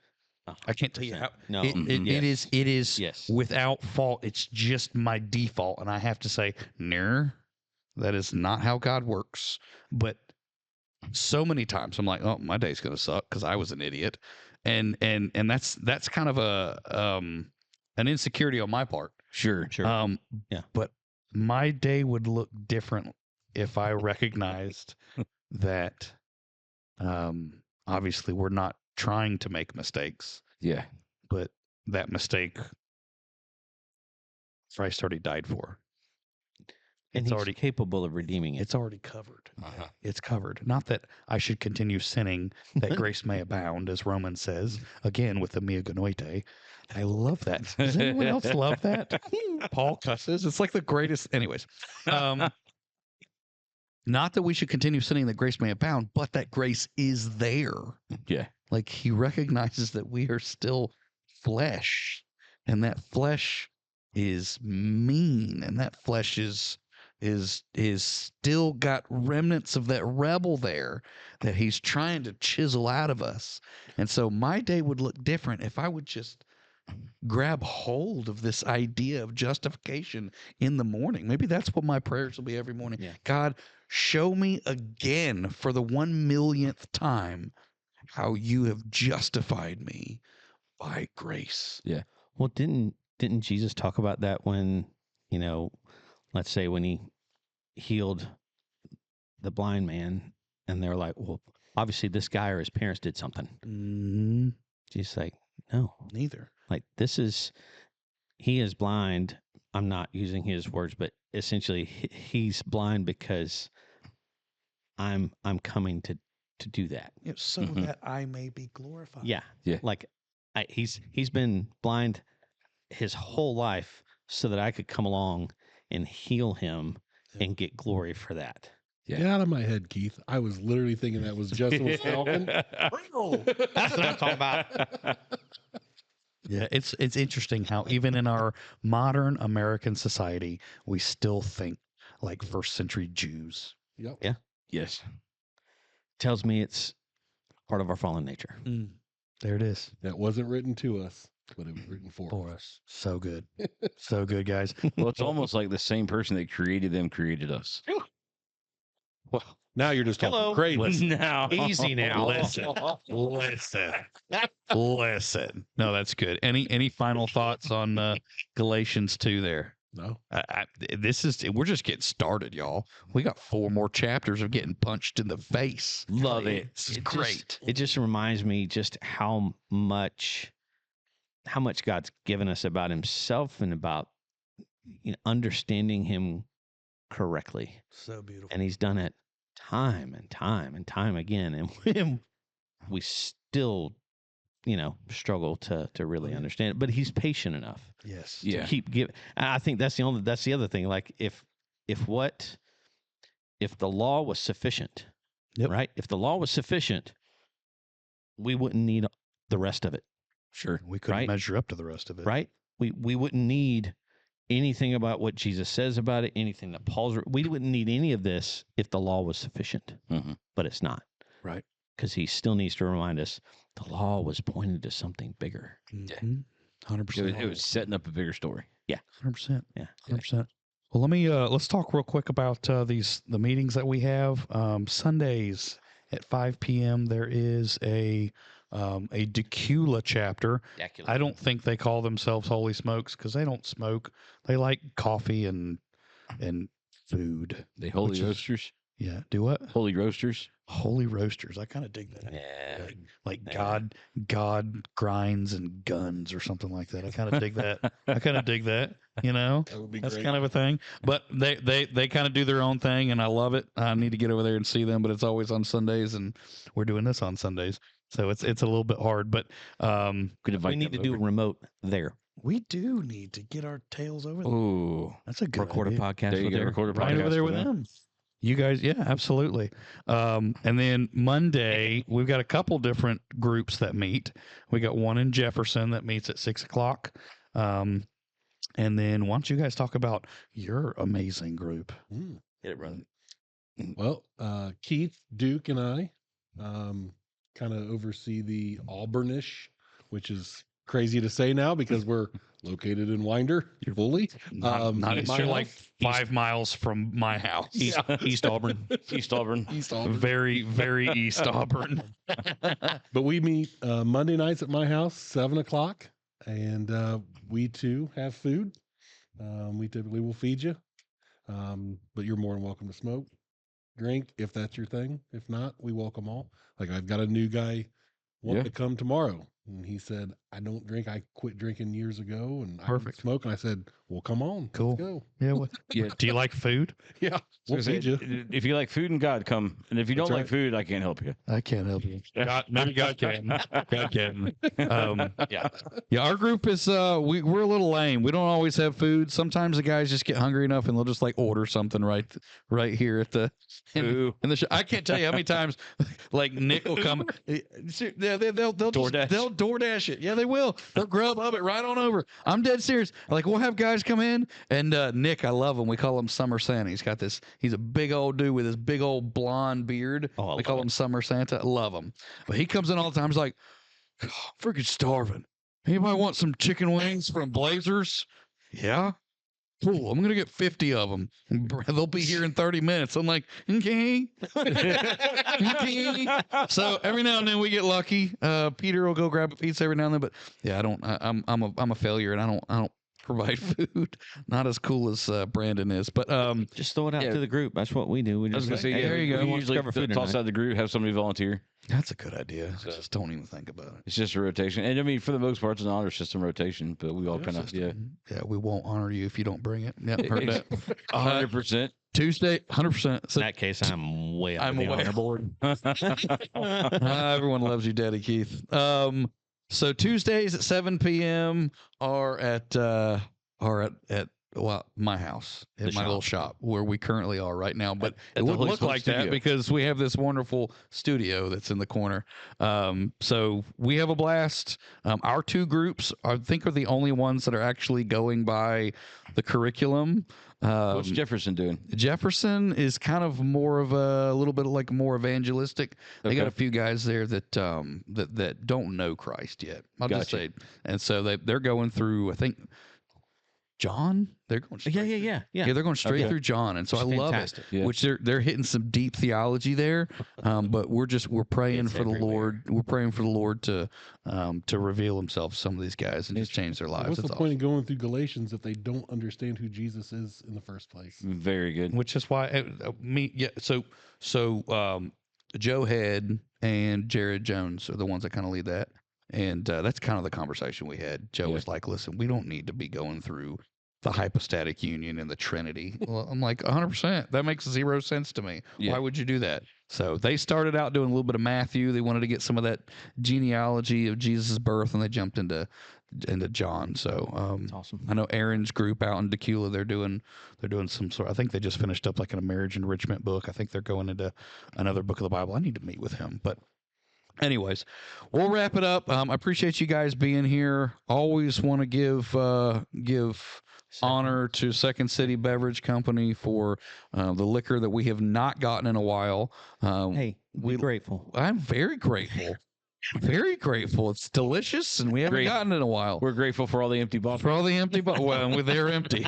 A: I can't tell you how.
B: No.
A: It is
B: Yes.
A: without fault. It's just my default, and I have to say, no, that is not how God works. But so many times I'm like, oh, my day's gonna suck because I was an idiot, and that's kind of an insecurity on my part.
C: Sure.
B: Yeah.
A: But my day would look different if I recognized that. Obviously, we're not trying to make mistakes,
C: Yeah.
A: but that mistake Christ already died for.
B: And
A: It's
B: he's
A: already
B: capable of redeeming it.
A: It's already covered. It's covered. Not that I should continue sinning, that grace may abound, as Romans says, again with the mia genoite. I love that. Does anyone else love that? Paul cusses. It's like the greatest. Anyways, not that we should continue sinning that grace may abound, but that grace is there.
C: Yeah.
A: Like he recognizes that we are still flesh, and that flesh is mean, and that flesh is still got remnants of that rebel there that he's trying to chisel out of us. And so my day would look different if I would just grab hold of this idea of justification in the morning. Maybe that's what my prayers will be every morning.
B: Yeah.
A: God, show me again for the 1,000,000th time how you have justified me by grace.
C: Yeah.
B: Well, didn't Jesus talk about that when, let's say when he healed the blind man and they're like, well, obviously this guy or his parents did something.
A: Mm-hmm.
B: Jesus like, no,
A: Neither.
B: like he is blind. I'm not using his words, but essentially he's blind because I'm coming to do that.
A: So that I may be glorified.
B: Yeah.
C: Yeah.
B: Like he's been blind his whole life so that I could come along and heal him and get glory for that.
C: Yeah.
D: Get out of my head, Keith. I was literally thinking that was Justin was talking.
B: That's what I'm talking about.
A: Yeah, it's interesting how even in our modern American society, we still think like first century Jews.
D: Yep.
C: Yes.
B: Tells me it's part of our fallen nature.
A: There it is
D: That wasn't written to us, but it was written for
A: for
D: us.
A: us. So good. So good, guys.
C: Well, it's almost like the same person that created them created us.
A: Well,
D: Now you're just talking
B: Hello.
D: crazy.
C: Now.
B: Easy now.
A: listen. Listen. No, that's good. Any final thoughts on Galatians 2 there?
D: No.
A: We're just getting started, y'all. We got 4 more chapters of getting punched in the face.
C: Love it.
A: This is great.
B: It just reminds me just how much God's given us about himself and about understanding him correctly.
A: So beautiful.
B: And he's done it time and time and time again. And we still, struggle to really understand it. But he's patient enough
A: Yes.
C: Yeah.
B: to keep giving. I think that's the other thing. Like if the law was sufficient,
A: Yep.
B: right? If the law was sufficient, we wouldn't need the rest of it,
A: Sure. We couldn't
B: Right?
A: measure up to the rest of it.
B: right? We wouldn't need anything about what Jesus says about it, anything that we wouldn't need any of this if the law was sufficient,
C: Mhm.
B: but it's not.
A: Right.
B: Because he still needs to remind us the law was pointed to something bigger.
A: Mhm. 100%.
C: It was setting up a bigger story.
A: 100%.
B: Yeah.
A: 100%. Well, let's talk real quick about the meetings that we have. Sundays at 5 p.m. there is a Decula chapter. I don't think they call themselves Holy Smokes because they don't smoke. They like coffee and food.
C: The Holy
A: Which is-
C: Roasters.
A: Yeah. Do what?
C: Holy Roasters.
A: Holy Roasters. I kind of dig that.
B: Yeah.
A: Like
B: Yeah.
A: God grinds and guns or something like that. I kind of dig that. I kind of dig that.
D: That would be
A: That's
D: great.
A: kind of a thing. But they kind of do their own thing, and I love it. I need to get over there and see them, but it's always on Sundays, and we're doing this on Sundays, so it's a little bit hard. But
C: Could invite
B: We need to
C: them
B: do
C: over.
B: remote there.
A: we do need to get our tails over there.
C: Ooh.
A: That's a good
B: Record
A: idea.
B: a podcast
C: There you
B: with
C: go.
B: there.
C: Record a
A: Right over
C: podcast
A: there with them. You guys, yeah, absolutely. And then Monday, we've got a couple different groups that meet. We got one in Jefferson that meets at 6:00. And then why don't you guys talk about your amazing group?
D: Mm.
B: Get it running.
D: Well, Keith, Duke, and I kind of oversee the Auburnish, which is crazy to say now because we're located in Winder fully.
A: Not
D: My
A: you're like
D: house?
A: 5 miles from my house.
B: East Auburn.
C: East Auburn.
D: East Auburn.
A: Very, very East Auburn.
D: But we meet Monday nights at my house, 7:00, and we too have food. We typically will feed you, but you're more than welcome to smoke, drink if that's your thing. If not, we welcome all. Like I've got a new guy wanting
C: Yeah.
D: to come tomorrow, and he said, "I don't drink. I quit drinking years ago, and I
A: Perfect.
D: don't smoke." And I said, "Well, come on,
A: Cool.
D: let's go."
A: Yeah. What,
C: Yeah.
A: do you like food?
D: Yeah, we'll
C: So
D: feed you.
C: if you like food and God, come. And if you
D: That's
C: don't
D: right.
C: like food, I can't help you.
A: I can't help you. God, maybe God can. God can.
C: Yeah.
A: Yeah, our group is we're a little lame. We don't always have food. Sometimes the guys just get hungry enough and they'll just like order something right here at the in the show. I can't tell you how many times like Nick will come. Yeah, they'll
C: DoorDash.
A: they'll DoorDash it. Yeah, they will. They'll grub up it right on over. I'm dead serious. Like we'll have guys come in and Nick, I love him. We call him Summer Santa. He's a big old dude with his big old blonde beard.
B: Oh, I
A: We call
B: love
A: him Summer Santa. Love him. But he comes in all the time. He's like, "Oh, I'm freaking starving. Anybody want some chicken wings from Blazers? Yeah. Cool. I'm going to get 50 of them. They'll be here in 30 minutes. I'm like, okay. Okay. So every now and then we get lucky. Peter will go grab a pizza every now and then, but yeah, I'm a failure and I don't provide food. Not as cool as Brandon is, but
B: Just throw it out
C: Yeah.
B: to the group. That's what we do. We
C: I was
B: just
C: gonna say,
B: hey,
C: yeah.
A: there you go.
C: We
B: who wants to
C: usually
B: cover food
C: toss
B: tonight?
C: out the group, have somebody volunteer.
A: that's a good idea.
C: So-
A: Just don't even think about it.
C: It's just a rotation, and I mean, for the most part, it's an honor system rotation. But we all
D: Yeah,
C: kind of, yeah,
A: Yeah, we won't honor you if you don't bring it. Yeah, heard that.
C: 100%.
A: Tuesday, 100%.
B: In that case, I'm way up
A: I'm
B: on the
A: way
B: honor board.
A: Everyone loves you, Daddy Keith. So Tuesdays at 7 p.m. are at well, my house, at
B: The
A: my little
B: shop.
A: shop where we currently are right now. But
C: At
A: it
C: the
A: wouldn't
C: Holy
A: look
C: Smoke
A: like that
C: studio.
A: because we have this wonderful studio that's in the corner. So we have a blast. Our two groups, I think, are the only ones that are actually going by the curriculum.
C: What's Jefferson doing?
A: Jefferson is kind of more of a little bit like more evangelistic. They got
C: Okay.
A: a few guys there that that don't know Christ yet. I'll just
C: Gotcha.
A: say, and so they're going through. I think John. They're going straight.
B: Yeah.
A: Yeah, they're going straight
C: Okay.
A: through John, and so
B: It's
A: I love it.
B: fantastic.
C: Yeah.
A: Which they're hitting some deep theology there, but we're praying
B: It's
A: for the
B: everywhere.
A: Lord. We're praying for the Lord to reveal Himself to some of these guys and just change their lives.
D: What's the
A: That's
D: point of going through Galatians if they don't understand who Jesus is in the first place?
C: Very good.
A: Which is why Joe Head and Jared Jones are the ones that kind of lead that, and that's kind of the conversation we had. Joe
C: Yeah.
A: was like, "Listen, we don't need to be going through the hypostatic union and the Trinity." Well, I'm like, 100%. That makes zero sense to me.
C: Yeah.
A: Why would you do that? So they started out doing a little bit of Matthew. They wanted to get some of that genealogy of Jesus' birth, and they jumped into John. So
B: That's awesome.
A: I know Aaron's group out in Decula, they're doing some sort. I think they just finished up like a marriage enrichment book. I think they're going into another book of the Bible. I need to meet with him, but anyways, we'll wrap it up. I appreciate you guys being here. Always want to give honor to Second City Beverage Company for the liquor that we have not gotten in a while.
B: Hey, we're grateful.
A: I'm very grateful. Very grateful. It's delicious, and we haven't
C: Great.
A: gotten it in a while.
C: We're grateful for all the empty bottles.
A: For all the empty bottles. Well, they're empty.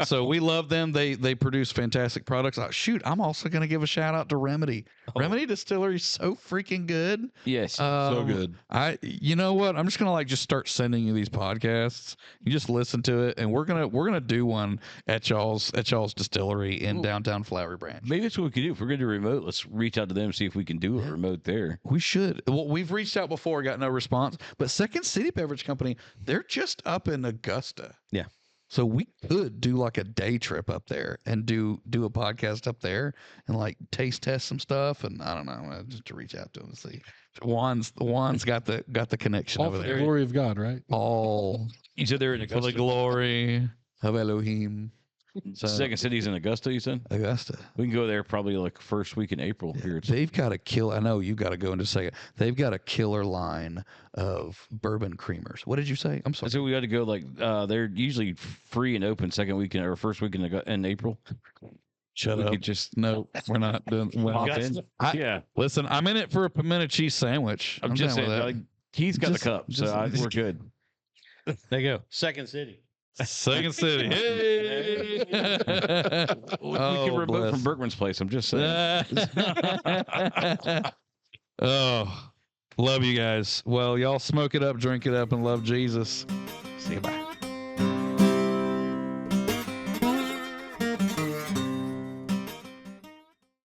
A: So we love them. They produce fantastic products. Shoot, I'm also going to give a shout out to Remedy. Remedy Distillery is so freaking good.
C: Yes.
D: So good.
A: You know what? I'm just gonna just start sending you these podcasts. You just listen to it, and we're gonna do one at y'all's distillery in downtown Flowery Branch.
C: Maybe that's what we could do. If we're going to do remote, let's reach out to them and see if we can do a remote there.
A: We should. Well, we've reached out before, got no response. But Second City Beverage Company, they're just up in Augusta.
B: Yeah.
A: So we could do like a day trip up there and do a podcast up there and like taste test some stuff. And I don't know, just to reach out to them and see. Juan's got the connection
D: All
A: over
D: for the
A: there.
D: glory of God, right?
A: All
C: You said they're in
A: for the
C: Augusta.
A: glory of Elohim. So,
C: Second City's in Augusta, you said?
A: Augusta.
C: We can go there probably like first week in April. Here it's
A: They've got a kill. I know you got to go into a second. They've got a killer line of bourbon creamers. What did you say? I'm sorry.
C: So we got to go like they're usually free and open second week or first week in April.
A: Shut
C: We
A: up.
C: could just
A: No, we're not doing. We're
C: pop
A: not.
C: in.
A: I-
C: Yeah,
A: Listen, I'm in it for a pimento cheese sandwich.
C: I'm just
A: down
C: saying.
A: with that.
C: Like, he's got
A: Just-
C: the cup, so
A: just-
C: we're good.
B: There you go. Second City.
A: Second City. Hey!
C: We can remote from Berkman's place. I'm just saying.
A: Oh, love you guys. Well, y'all smoke it up, drink it up, and love Jesus. See you. Bye.